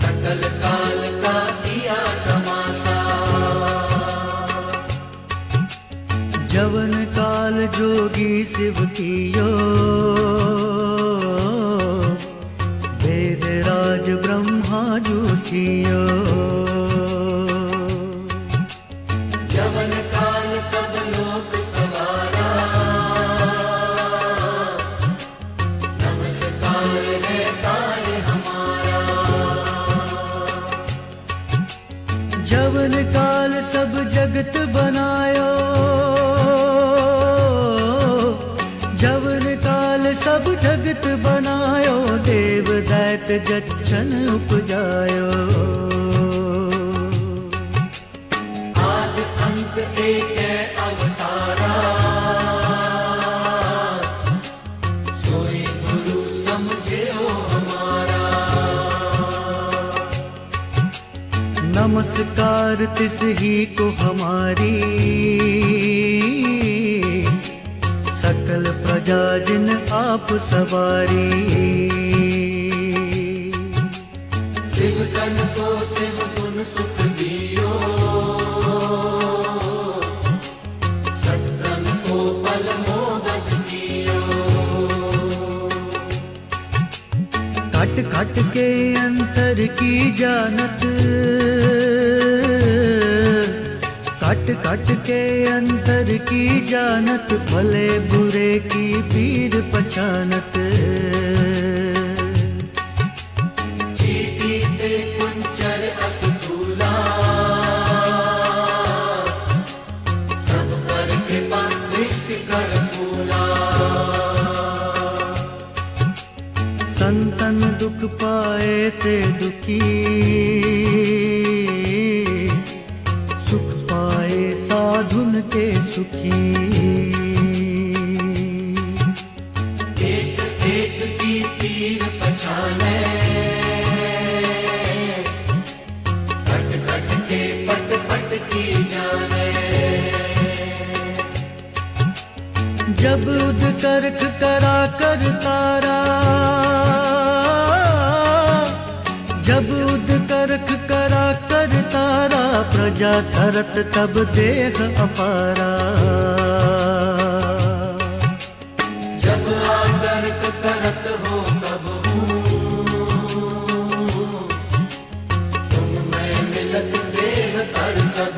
सकल काल का किया तमाशा। जवन काल जोगी शिव कियो, वेद राज ब्रह्मा जू कियो। जवन काल सब लोक सवारा, नमस्कार है तारे हमारा। जवन काल सब जगत बनायो, जवन काल सब जगत बनायो, देव दैत जच्छन उपजायो। आद अंत एक है अवतारा, सोई गुरु समझो हमारा। नमस्कार तिस ही को हमारी, सकल प्रजा जिन आप सवारी। शिव तन को शिव गुण सुख दियो, सत्रन को पल मोहबत कियो। काट काट के अंतर की जानत, काट काट के अंतर की जानत, भले बुरे की पीर पहचानत। चीटी ते कुंचर असधूला, सब पर कृपा दृष्टि कर फूला। संतन दुख पाए ते दुखी, सुख पाए साधुन के सुखी। एक एक की तीर पछाने, कट कट के पट पट की जाने। जब उद करख करा कर तारा, जब उद करख करा कर तारा, प्रजा तरत तब देह अपारा। जब आदरक करत हो तब तुम मैं मिलत देह कर सद।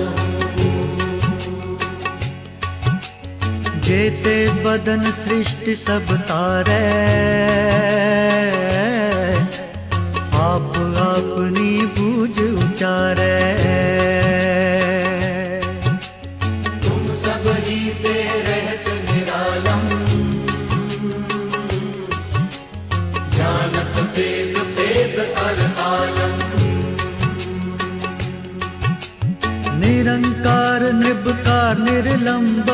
जेते बदन सृष्टि सब तारे, आप अपनी बूझ उचारे। तुम सब ही ते रहत निरालम, जानत वेद वेद कर आलम। निरंकार निर्विकार निर्लंब,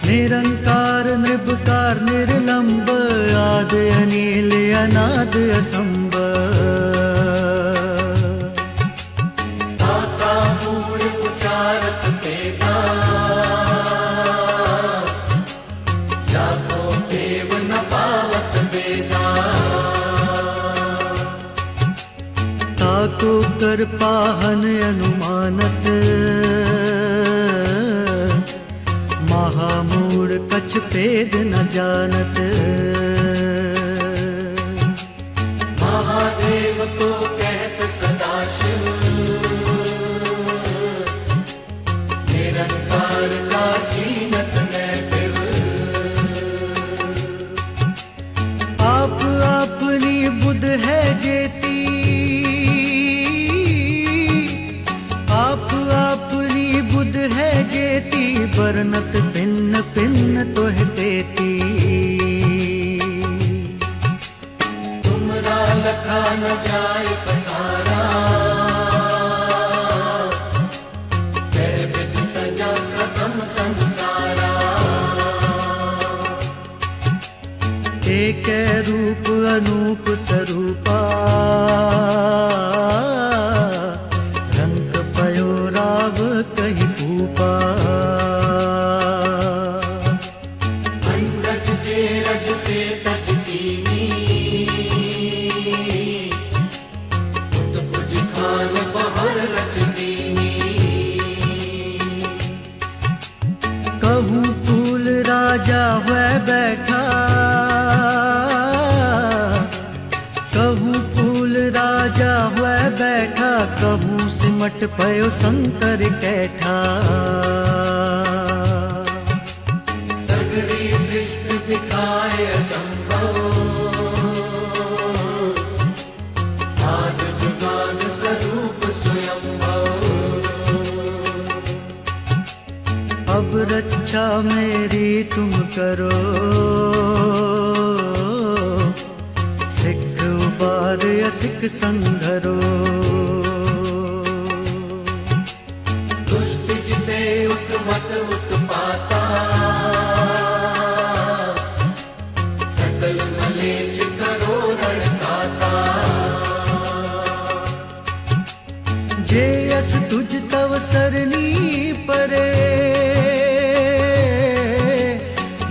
निरंकार निर्विकार निर्लंब, आदि अनिल अनाद असंभ। दाता मूल उचारत वेदा, जाको देव न पावत वेदा। ताको कर पाहन अनुमानत, महामूढ़ कछ भेद न जानत। महादेव को कहत सदाशिव, निरंकार का जीनत न पिव। आप अपनी बुध है जेती, आप अपनी बुध है जेती, बरनत भिन्न भिन्न तोह देती। तुमरा लखा न जाय पसारा, कह विधि सजा प्रथम संसारा। एक रूप अनूप स्वरूपा, रंग पयो राव कही भूपा। अंडज जे रज से तज कीनी, खुद कुछ खान बहर रच दीनी। कहूँ फूल राजा हुए बैठा, कहूँ फूल राजा हुए बैठा, कहूँ सिमट पयो शंकर कैठा। सगरी सृष्टि दिखाए अचंभो, आद जुगाद स्वरूप स्वयंभो। अब रक्षा मेरी तुम करो, सिख उबार असिख संघरो। दुष्ट जिते उत्मत उत्पाता, सकल मलेच्छ करो रणकाता। जे यस तुझ तव सरनी परे,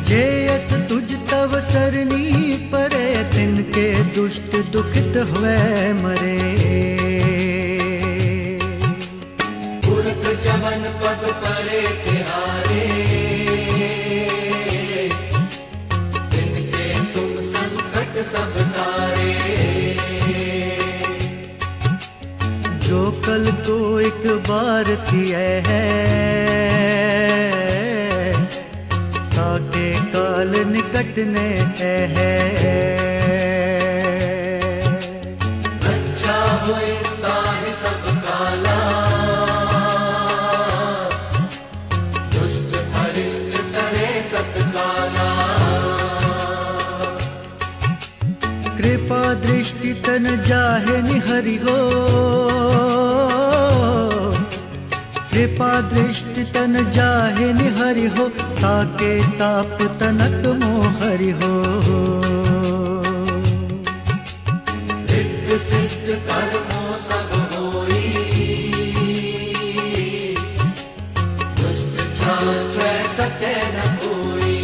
जे यस तुझ तव सरनी परे, तिनके दुष्ट दुखित हुए मरे। पुरख जवन पद परे तिहारे, तिनके तुम संकट सब तारे। जो कल को एक बार किए है, ताके काल निकटने है। अच्छा होए ताहि सब काला, दुष्ट अरिष्ट करे तत्काला। कृपा दृष्टि तन जाहे निहरि हो, कृपा दृष्टि तन जाहे निहरि हो, ताके ताप तनक मोहरि हो। रिद्ध सिद्ध कर्मों सब होई, दुष्ट छाछ सके न कोई।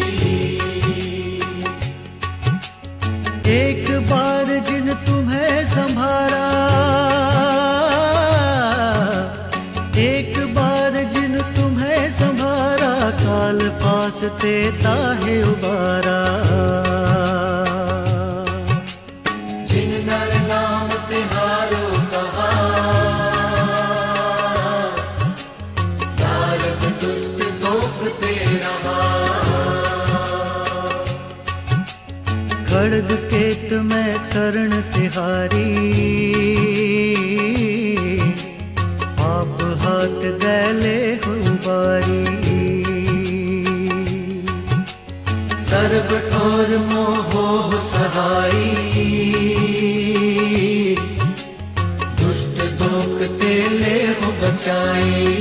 एक बार जिन तुम्हें संभारा, एक बार जिन तुम्हें संभारा, काल पास ते ताहे उबारा। जिन नर नाम तिहारो कहा, तारक दुष्ट स्वर्ग केत में शरण तिहारी, आप हाथ गैले हो बारी। सर्ब ठोर मोहो सहाई, दुष्ट दोख तेले हो बचाई।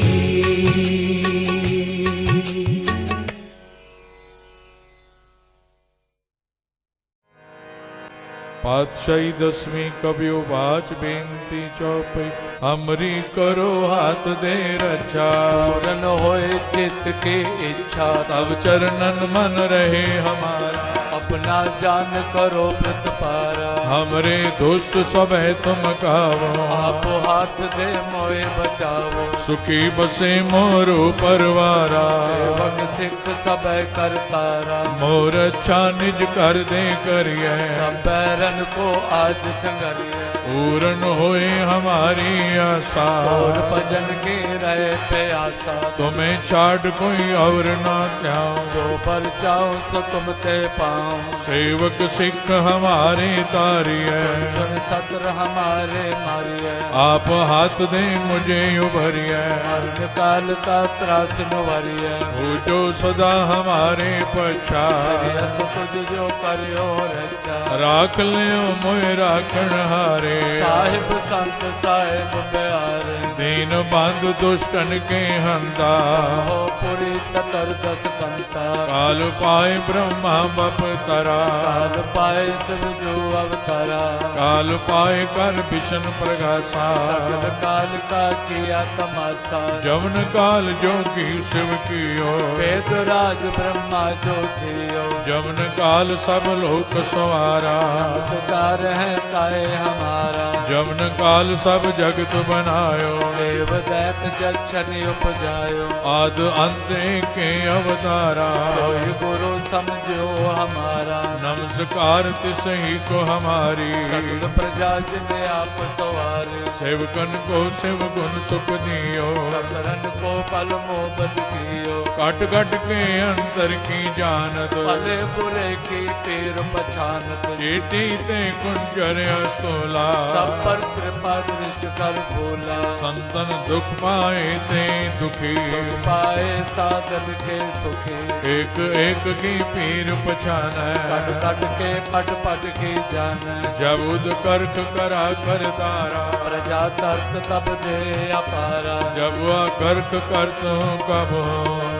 पातशाही दसवीं कबियो बाच बेनती चौपई, हमरी करो हाथ दे रक्षा। पूरन होए चित्त की इच्छा, तब चरणन मन रहे हमारा। अपना जान करो व्रत पारा। हमरे दुष्ट सब है तुम कावो, आप हाथ दे मोए बचावो। सुखी बसे मोरो परवारा। सेवक सिख सब करतारा, मोर अच्छा निज कर दे करिए। सब बैरन को आज संगरिए। पूर्ण होए हमारी आशा, और भजन के रहे प्यासा। तुम्हें छाड़ कोई और ना त्याऊं, जो पर जाओ सो तुम ते पाऊं। सेवक सिख हमारे तारिए, चुन सतर हमारे मारिए। आप हाथ दे मुझे उभरिए। मरण काल का त्रास नुवरिए। हो जो सदा हमारे पछा, श्रेयस तुझ जो करियो रक्षा। राख लियो मोय राखण हारे। साहिब संत साहिब प्यारे, दीन बंधु दुष्टन के हंदा। हो पुरी ततर दस कंता। काल पाए ब्रह्मा बप तरा, काल पाए सब जो अवतारा। काल पाए कर विष्णु प्रगासा। सगल काल का किया तमाशा। जवन काल जोगी शिव कियो, वेद राज ब्रह्मा जो थियो। जवन काल सब लोक सवारा। नमस्कार है ताए हमारा। जवन काल सब जगत बनायो। देव दैत जक्षण उपजायो। आद अंत के अवतारा। सोई गुरु समझो हमारा। नमस्कार तिसही को हमारी। सगल प्रजा जिने आप सवारे। सेवकन को शिव गुण सुख दियो। सकरन को पल मोहब्बत कियो। कट कट के अंतर की जानत। भले बुरे की पीर पछानत। चेटी ते कुंजर अस्तोला। सब पर कृपा दृष्ट कर भोला। संतन दुख पाए ते दुखी। सुख पाए साधन के सुखी। एक एक की पीर पछान। कट कट के पट पट की जान। जब उद कर्क करा कर तारा। प्रजा तर्क तब दे अपारा। जब वह कर्क करत हूँ कब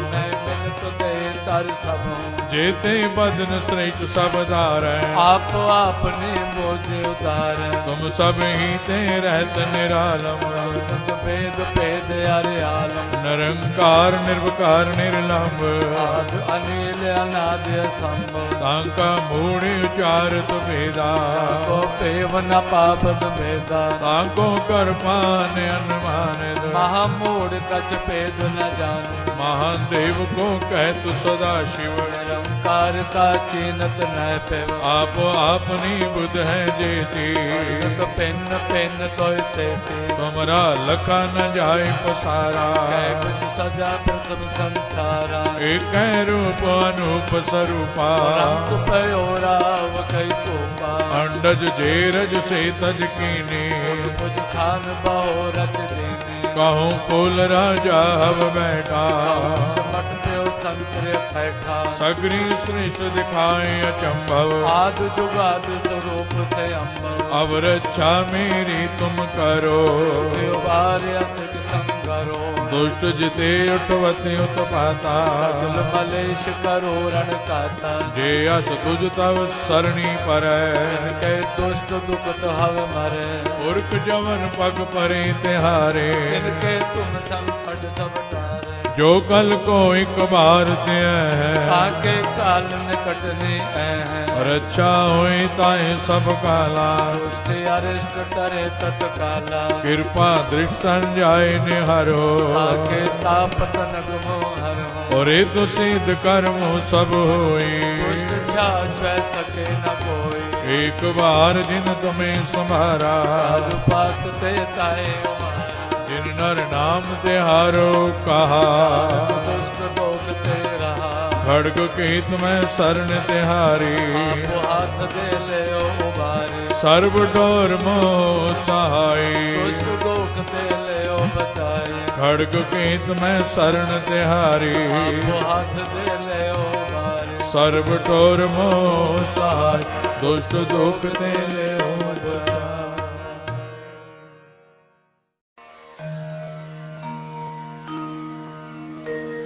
मैं मिल तो दे तर सब। जेते बदन श्रेष्ठ सब धार। आप आपने मोझे उतार। तुम सब ही ते रहत निरालम। तुम वेद भेद अरे आलम। निरंकार निर्विकार निर्लंब। आद अनिल अनाद असंभ। तांका मूढ़ उचारत भेदा। को पेव न पापद भेदा। तांको कर पान अनुमान। महामूढ़ कछ भेद न जान। महान देव को कहत सदा शिव। निरंकार का चीनत न पेव। आप आपनी बुध है जेती। तो पेन पेन तो तेती। तुमरा लखा न जाय पसारा। कैबज सजा प्रथम संसारा। एक रूप अनूप स्वरूपा। रंग पयोराव कई कोपा। अंडज जेरज से तज कीनी। मुझ खान बहु रच देने। कहूँ कुल राजा हब बैठा। समट प्यो संकर बैठा। सगरी श्रेष्ठ दिखाए अचंभव। आद जुगाद स्वरूप से अम्ब। अब रक्षा मेरी तुम करो। सिख संगरो। दुष्ट जिते उठवते उत्पाता। सगल मलेश करो रण काता। जे अस तुझ तव सरणी पर। इनके दुष्ट दुखत हव मरे। पुरख जवन पग परे तिहारे। इनके तुम संकट सब टारे। जो कल को एक बार ते है। आके काल निकटने है। रक्षा होई ताए सब काला। दुष्ट अरिष्ट टरे तत्काला। कृपा दृष्ट जाय निहारो। आके ताप तनक मोहर हो। और तो सिद्ध कर्म सब होई। दुष्ट छा सके न कोई। एक बार जिन तुम्हें संभारा। काल पास ते ताए उमारा। जिन नर नाम तिहारो कहा। दुष्ट लोक ते रहा। खड़ग कीत मैं शरण तिहारी आप हाथ दे ले उबारी सर्व डोर मोह सहाय दुष्ट दुख दे ले बचाई खड़ग कीत मैं शरण तिहारी आप हाथ दे ले उबारी सर्व डोर मोह सहाय दुष्ट दुख दे ले बचाई।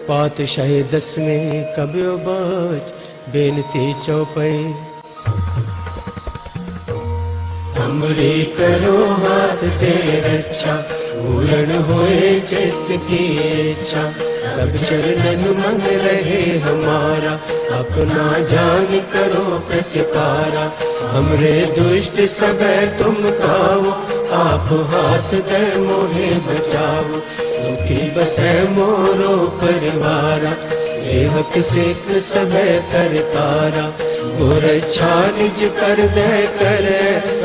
पातशाही 10वें कब्यो बाच बेनती चौपाई हमरी करो हाथ दे रक्षा पूर्ण होए चित्त की इच्छा तब चरणन मन रहे हमारा अपना जान करो प्रतिकारा हमरे दुष्ट सब तुम खाओ आप हाथ दे मोहे बचाओ सुखी बसे मोरो परिवारा सेवक सिख सब करतारा मोर अच्छा निज कर दे करे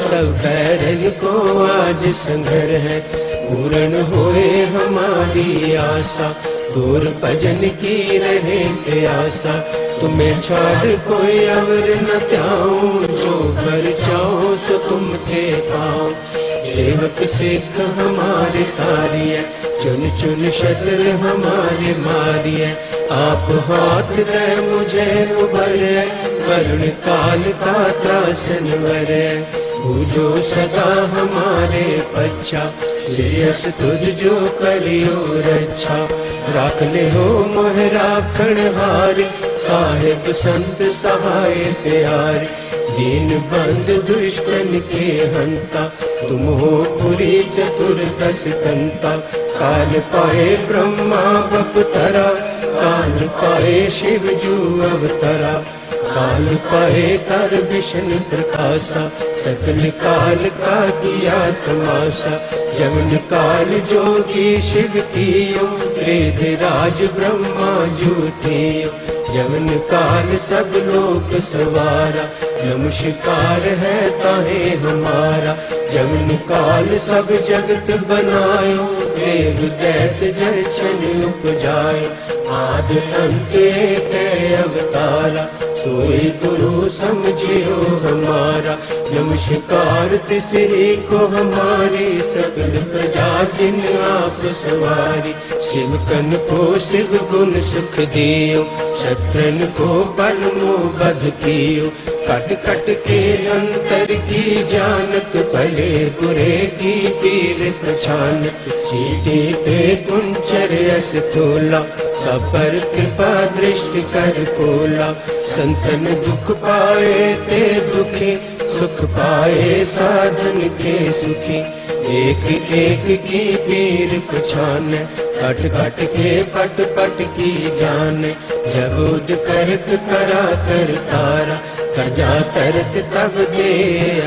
सब बैरन को आज संघर है पूर्ण होए हमारी आशा तोर भजन की रहे प्यासा तुम्हें छोड़ कोई अवर न त्याऊं जो घर चाहो सो तुम थे पाओ सेवक सिख हमारे तारिय चुन चुन शत्र हमारे मारिय आप हाथ दे मुझे उबरे वर्ण काल का त्रासन वरे पूजो सदा हमारे पच्छा श्रेयस तुझ जो करियो रक्षा राख ले हो मोहराखण हार साहिब संत सहाय प्यार दीन बंद दुष्टन के हंता तुम हो पुरी चतुर्दश कंता काल पाए ब्रह्मा बपतरा काल पाए शिव जू अवतरा काल पाए कर विष्णु प्रकाशा सकल काल का किया तमाशा जमन काल जोगी शिव कियो वेद राज ब्रह्मा जूतियो जमन काल सब लोक सवारा नमस्कार है ताहे हमारा जमन काल सब जगत बनायो देव दैत जन उपजायो आद अंत एक अवतारा सोई गुरु समझियो हमारा नमस्कार तिसरे को हमारी सकल प्रजा जिन आप सवारी शिव कन को शिव गुण सुख दियो शत्रन को बल मोह बध कियो कट कट के अंतर की जानत भले बुरे की पीर पहचानत चीटी पे कुंचर यस तोला सब पर कृपा दृष्टि कर कोला संतन दुख पाए ते दुखी सुख पाए साधन के सुखी एक एक की पीर पहचान कट कट के पट पट की जान जब उद करत करा कर तारा सजा तरत तब दे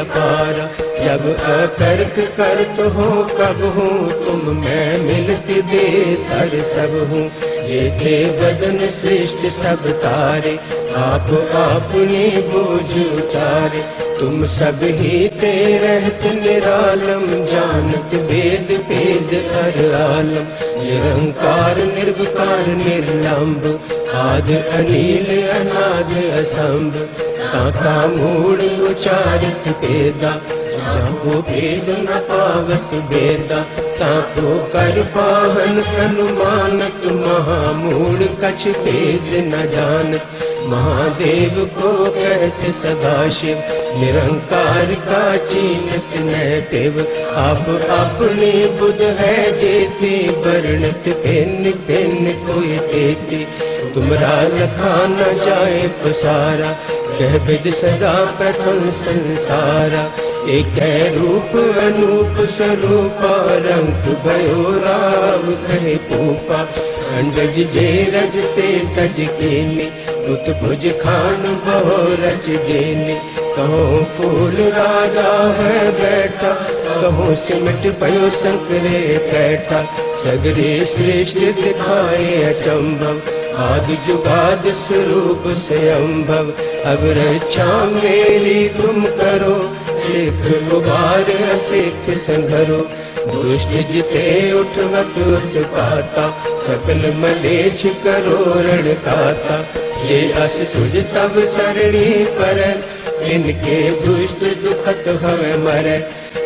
अपारा जब अकर्क करत हो कब हूँ तुम मैं मिलत दे तर सब हूँ जेते बदन श्रेष्ठ सब तारे आप अपने बोझ उतारे तुम सब ही ते रहत निरालम जानत वेद वेद हर आलम निरंकार निर्विकार निर्लंब आद अनिल अनाद असंभ ताका मूड उचारित वेदा जाको भेद न पावत वेदा ताको कर पाहन अनुमानत महामूड कछ भेद न जानत महादेव को कहते सदाशिव निरंकार का चीनत न पेव आप अपने बुध है जेते वर्णत भिन्न भिन्न कोई देती तुमरा लखा न जाए पसारा कह विद सदा प्रथम संसारा एक रूप अनूप स्वरूपा रंग भयो राव कहे पूपा अंडज जे रज से तज केने उत भुज खान बहु रच देने कहो फूल राजा है बैठा कहो सिमट भयो शंकरे कैठा सगरे श्रेष्ठ दिखाए अचंभव आदि जुगाद स्वरूप से अम्भव अब रक्षा मेरी तुम करो सिख उबार असिख संघरो, दुष्ट जिते उठवत उत्पाता, सकल मलेच्छ करो रण खाता। ये अस तुझ तब सरणी पर, इनके दुष्ट दुखत हवे मरै।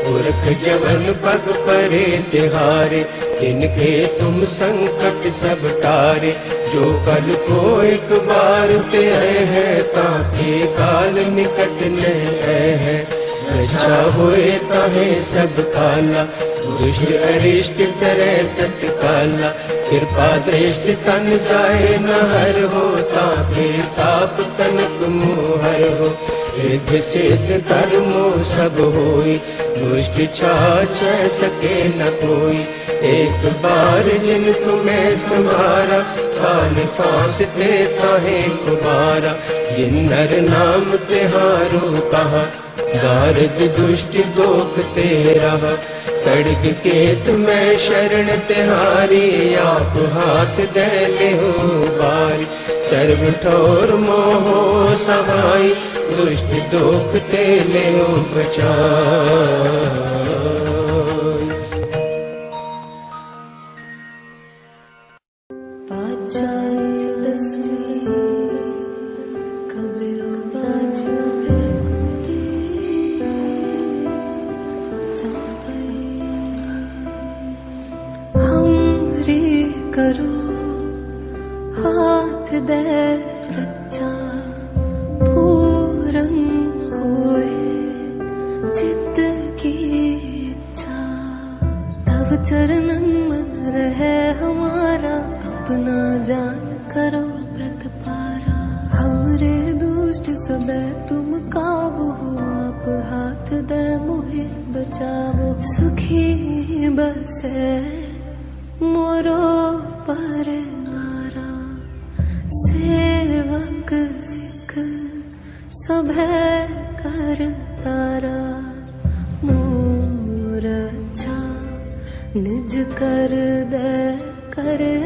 पुरख जवन पग परे तिहारे, इनके तुम संकट सब टारे। जो कल को एक बार ते आए हैं, ताके काल निकट न आए हैं। अच्छा होए ताहे सब काला, दुष्ट अरिष्ट डरे तत्काला। कृपा दृष्टि तन जाए न हर हो, ताके ताप तनक मोहर हो। रिद्धि सिद्ध कर्मो सब होई, दुष्ट छाछ सके न कोई। एक बार जिन तुम्हें संभारा, काल फांसते ताहे कुमारा। जिन नर नाम तिहारो कहा, दारद दुष्ट दोख ते रहा। तड़क केत में शरण तिहारी, आप हाथ दे ले हो बारी। सर्व ठोर मोहो सहाय, दुष्ट दोख ते ले हो बचाई। करो हाथ दे रच्चा, पूरन होए चित्त की इच्छा। तब चरणन मन रहे हमारा, अपना जान करो व्रत पारा। हमरे दुष्ट सबे तुम काबू हो, आप हाथ दे मुहे बचावो। सुखी बसे मोरो परवारा, सेवक सिख सभे कर तारा। मोर अच्छा निज कर दे करे,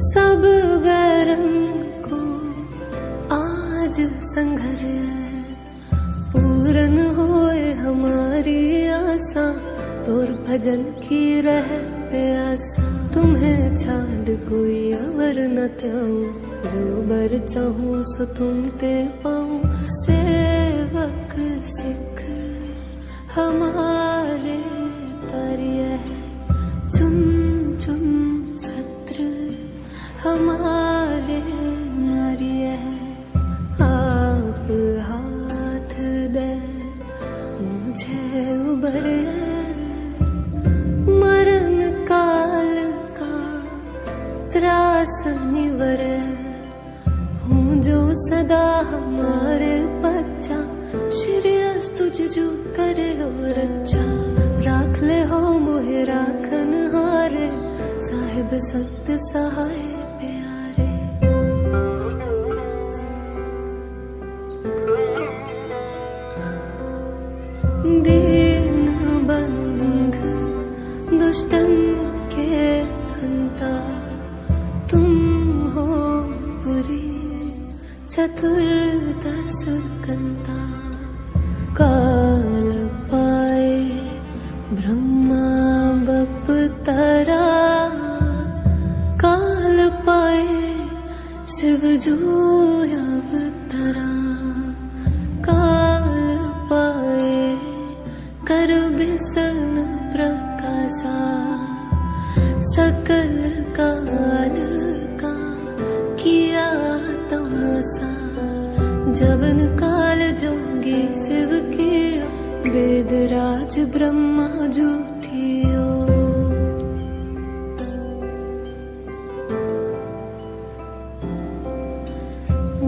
सब बैरन को आज संघरे। पूरन होए हमारी आशा, तोर भजन की रह प्यासा। तुम्हें छाड़ कोई अवर न त्याऊं, जो बर चाहूं सो तुम ते पाऊं। सेवक सिख हमारे तरिय है, चुन चुन सत्र हमारे नारिय है। आप हाथ दे मुझे उबरे, मरण काल का त्रास निवरे। हूँ जो सदा हमारे बच्चा, श्री अस तुझ जो करे हो रक्षा। राख ले हो मोहे राखन हारे, साहिब संत सहाय प्यारे। दीन बंध दुष्टन के हंता, तुम हो पुरी चतुर्दश कंता। काल पाए ब्रह्मा बप तारा, काल पाए शिव जो अवतरा। काल पाए कर बिसन प्रकाशा, सकल काल का किया तमाशा। जवन काल जोगी शिव कियो, वेद राज ब्रह्मा जूठियो।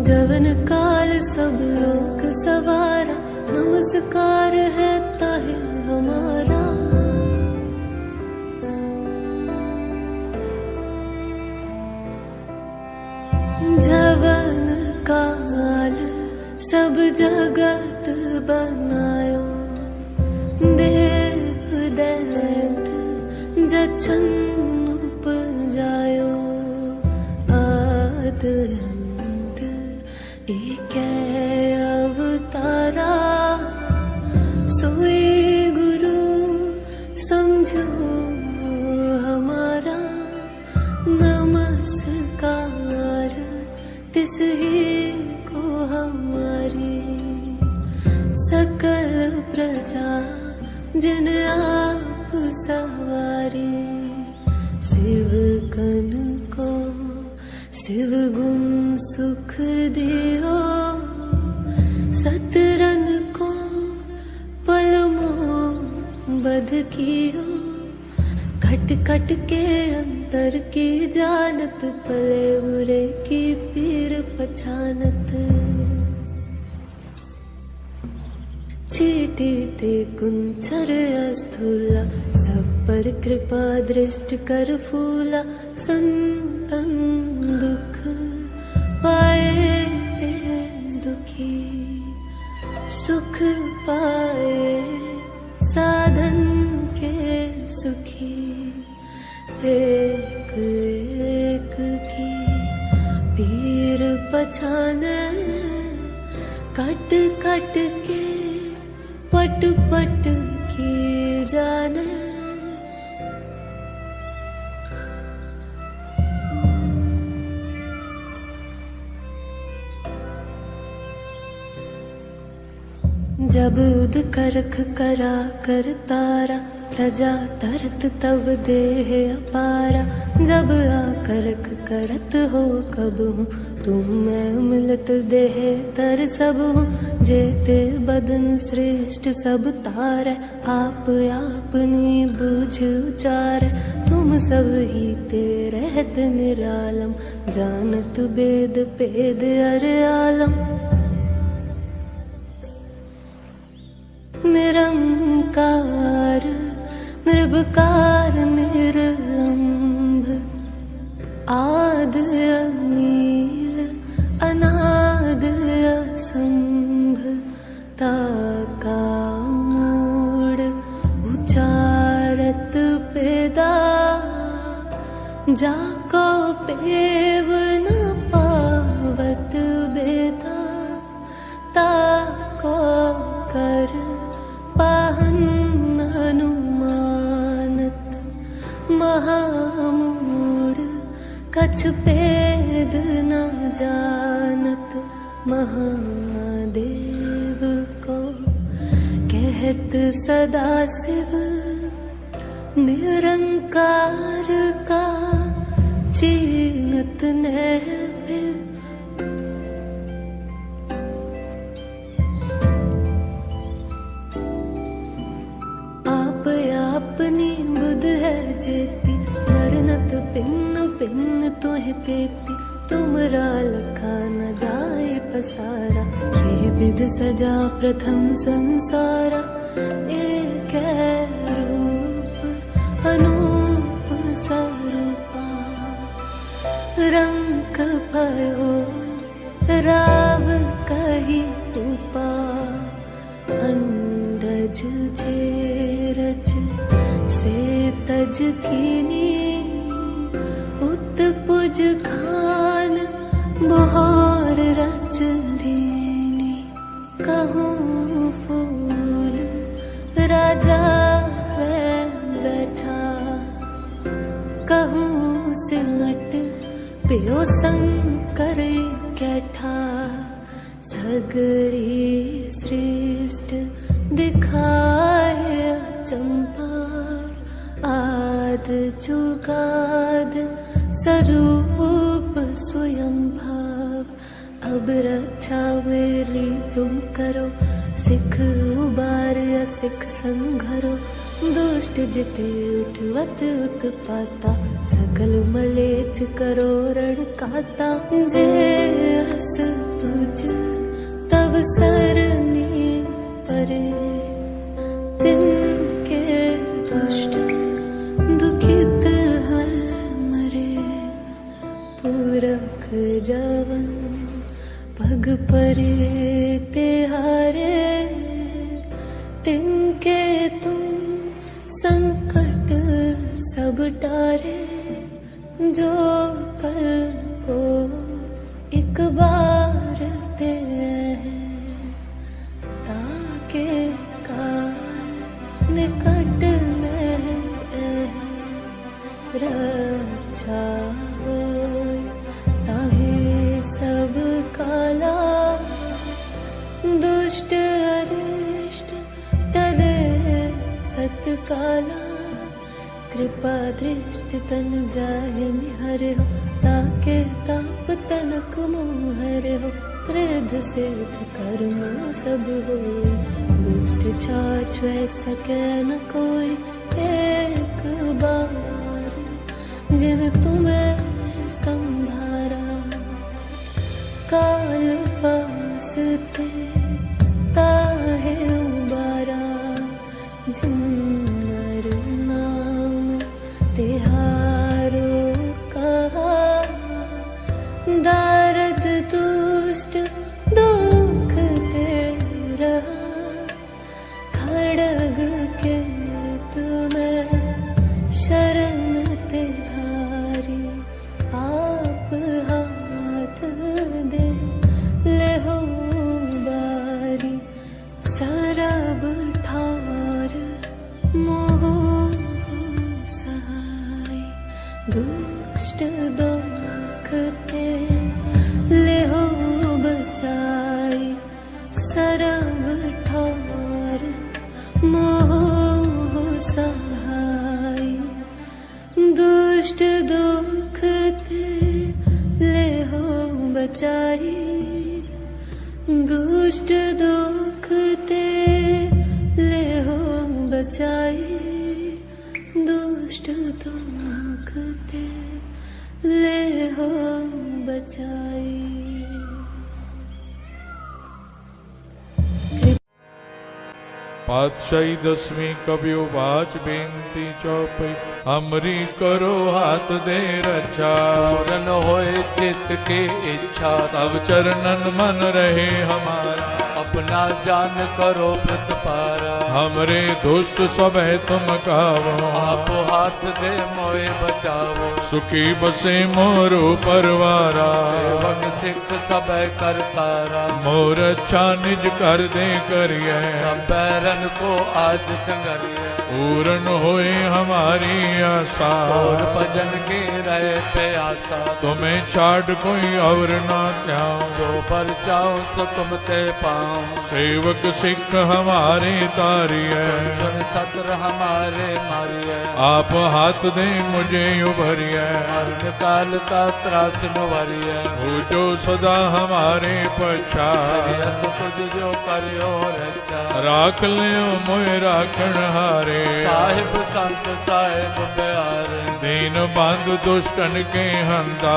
जवन काल सब लोक सवारा, नमस्कार है ताहे हमारा। जवन काल सब जगत बनायो, देव दैत जछन उपजायो। आद अंत एक अवतारा, समझो हमारा नमस्कार तिस ही को हमारी सकल प्रजा जिन आप सवारी। शिव कन को शिव गुण सुख दियो सतरन को पलमो बध कियो। खट खट के अंतर की जानत पले बुरे की पीर पछानत। चीटी ते कुंचर अस्थूला सब पर कृपा दृष्टि कर फूला। संतन दुख पाए ते दुखी सुख पाए साधन के सुखी। एक एक की पीर पछाने कट कट के पट पट की जाने। जब उद करख करा कर तारा प्रजा तरत तब देह अपारा। जब आकरख करत हो कब हूँ तुम मैं मिलत देह तर सब हूँ। जेते बदन श्रेष्ठ सब तार आप आपनी बूझ उचार। तुम सब ही ते रहत निरालम जानत वेद पेद अर आलम। निरंकार निर्विकार निर्लंभ आद अनील अनाद असंभ। ताका मूड उचारत पेदा जाको पेव न पावत बेदा। ताको कर पाहन अनुमानत महामूढ़ कछ पेद न जानत। महादेव को कहत सदा शिव निरंकार का चीनत न फिर। अपनी बुध है जेती मरनत पिन्न पिन्न तुह तेती। तुमरा लखा न जाए पसारा ये विध सजा प्रथम संसारा। एक रूप अनूप स्वरूपा रंग भयो राव कही रूपा। अंडज चेरच से तज कीनी उत्पुज खान बहार रच दीनी। कहूँ फूल राजा है बैठा कहूँ सिमट पियो शंकर कैठा। सगरी श्रेष्ठ दिखाए चंपा आद जुगाद स्वरूप स्वयं भाव। अब रक्षा मेरी तुम करो सिख उबार या सिख संघरो। दुष्ट जिते उठवत उत्पाता सकल मलेच करो रण काता। जे हस तुझ तब सरनी परे तिनके दुष्ट दुखित है मरे। पुरख जवन पग परे तेहारे तिनके तुम संकट सब टारे। जो कल को एक बार ते हैं ताके काल निकट में चित काला, कृपा दृष्टि तन जाहे निहर हो, ताके ताप तनक मोहर हो। रिद्ध सिद्ध कर्म सब होय, दुष्ट छाछ वै सकै न कोई। एक बार जिन तुम्हें संभारा, काल फासते ताहे उबारा। जिन नर नाम तिहारो कहा, दारद दुष्ट दुख ते रहा। खड़ग के तुम्हें शरण तिहारी, आप हाथ दे ले हो बारी। सरब ठार मोह सहाय, दुष्ट दुख ते ले हो बचाई। सरब ठार मोह सहाय, दुष्ट दुख ते ले हो बचाई। दुष्ट दुख ते ले हो बचाई। दुष्ट दुख ते ले हो बचाई। पातशाही दसवीं कबियो बाच बेनती चौपई, हमरी करो हाथ दे रक्षा। पूरन होए चित्त की इच्छा, तब चरणन मन रहे हमारा। अपना जान करो प्रतपारा। हमरे दुष्ट सब है तुम कावो, आप हाथ दे मोए बचावो। सुखी बसे मोरो परवारा। सेवक सिख सब करतारा, मोर अच्छा निज कर दे करिए। सब बैरन को आज संगरिए। पूर्ण होए हमारी आशा, और भजन की रहे प्यासा। तुम्हें छाड़ कोई और ना त्याऊं, जो पर जाओ सो तुम ते पाऊं। सेवक सिख हमारे तारिए। चुन सतर हमारे मारिए। आप हाथ दे मुझे उभरिए। मरण काल का त्रास नुवरिए। हो जो सदा हमारे पछा, श्रेयस तुझ जो करियो रक्षा। राख लियो मोए राखण हारे। साहिब संत साहिब प्यारे, दीन बंधु दुष्टन के हंदा।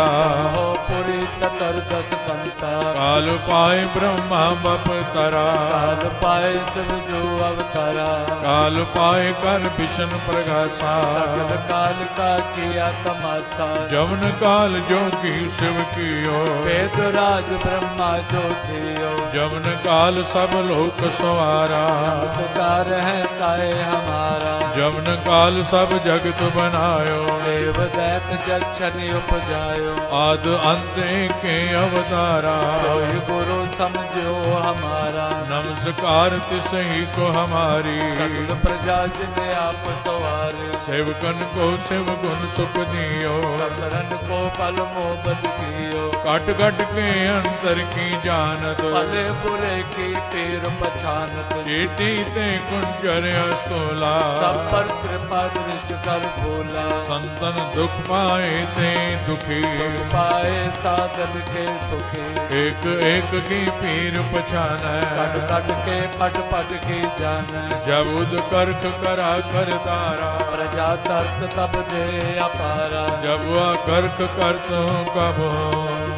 हो पुरी ततर दस कंता। काल पाए ब्रह्मा बप तरा। काल पाए शिव जो अवतारा। काल पाए कर विष्णु प्रकाशा। सगल काल का किया तमाशा। जमन काल जोगी शिव कियो। वेद राज ब्रह्मा जो थियो। जमन काल सब लोक सवारा। नमस्कार है ताए हमारा। जमन काल सब जगत बनायो। देव दैत जक्षनि उपजायो। आद अंत के अवतारा। सोई गुरु समझो हमारा। नमस्कार तिसही को हमारी। सगल प्रजा जिने आप सवारे। सेवकन को शिव गुण सुख दियो। सकरन को पल मोहब्बत कियो। कट कट के अंतर की जानत। भले बुरे की पीर पछानत। चेटी ते कुंजर अस्तोला। सब पर कृपा दृष्ट कर भोला। संतन दुख पाए ते दुखी। सुख पाए साधन के सुखी। एक एक की पीर पछान। कट कट के पट पट की जान। जब उद कर्क करा कर तारा। प्रजा तर्क तब दे अपारा। जब वह कर्क करत हूँ कब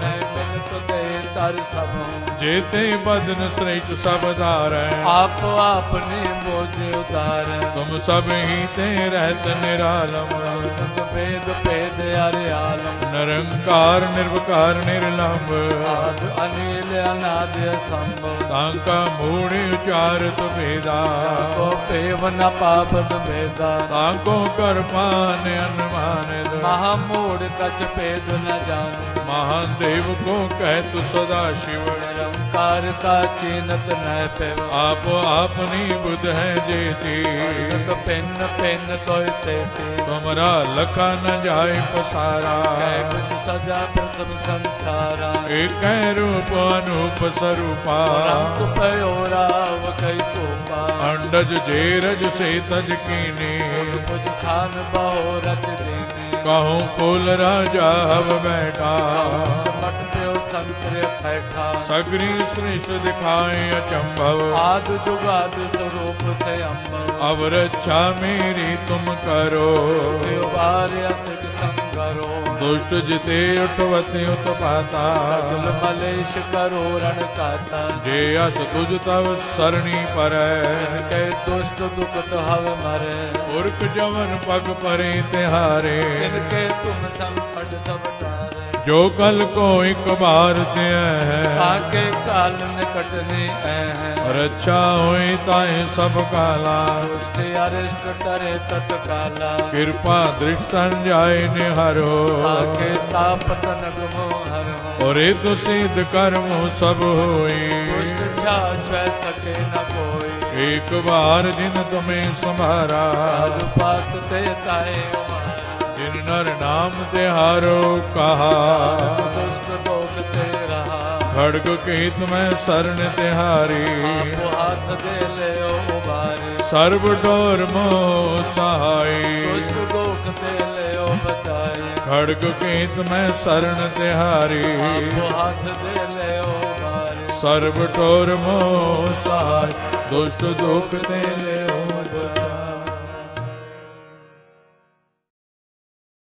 मैं मिल तो दे तर सब। जेते बदन श्रेष्ठ सब धार। आप आपने बोझ उतार। तुम सब ही ते रहत निरालम। तुम वेद भेद अरे आलम। निरंकार निर्विकार निर्लंब। आद अनिल अनाद असंभव। तांका मूढ़ उचारत भेदा। को पेव न पापद भेदा। तांको कर पान अनुमान। महामूढ़ कछ भेद न जान। महादेव को कहत सदा शिव निरंकार का चीनत न पेव आप आपनी बुध है जेती तो पिन पिन तोयते तुमरा लखा न जाय पसारा कैबत सजा प्रथम संसारा एक रूप अनूप स्वरूपा रंग पयोराव कई कोपा अंडज जेरज से तज कीनी मुझ खान बहु रच देने कहूँ कुल राजा अब बैठा समट प्यो संकर बैठा सगरी श्रेष्ठ दिखाए अचंभव आद जुगाद स्वरूप से अम्ब अब रक्षा मेरी तुम करो असक संगरो दुष्ट जिते उठवते उत्पाता सगल मलेश करो रण काता जे अस तुझ तव सरणी पर के दुष्ट दुखत हव मरे पुरख जवन पग परे तिहारे इनके तुम संकट सब टारे जो कल को एक बार ते है आके काल निकटने है रक्षा होई ताए सब काला दुष्ट अरिष्ट टरे तत्काला कृपा दृष्ट जाय निहारो आके ताप तनक मोहर और तो सिद्ध कर्म सब होई दुष्ट छा सके न कोई एक बार जिन तुम्हें संभारा पास ते ताए जिन नर नाम तिहारो कहा दुष्ट लोग ते रहा खड़ग केत में शरण तिहारी आप हाथ दे ले उबारी सर्व डोर मोह सहाय दुष्ट लोग ते ले बचाए खड़ग केत में शरण तिहारी आप हाथ दे ले उबारी सर्व डोर मोह सहाय दुष्ट दुख ते ले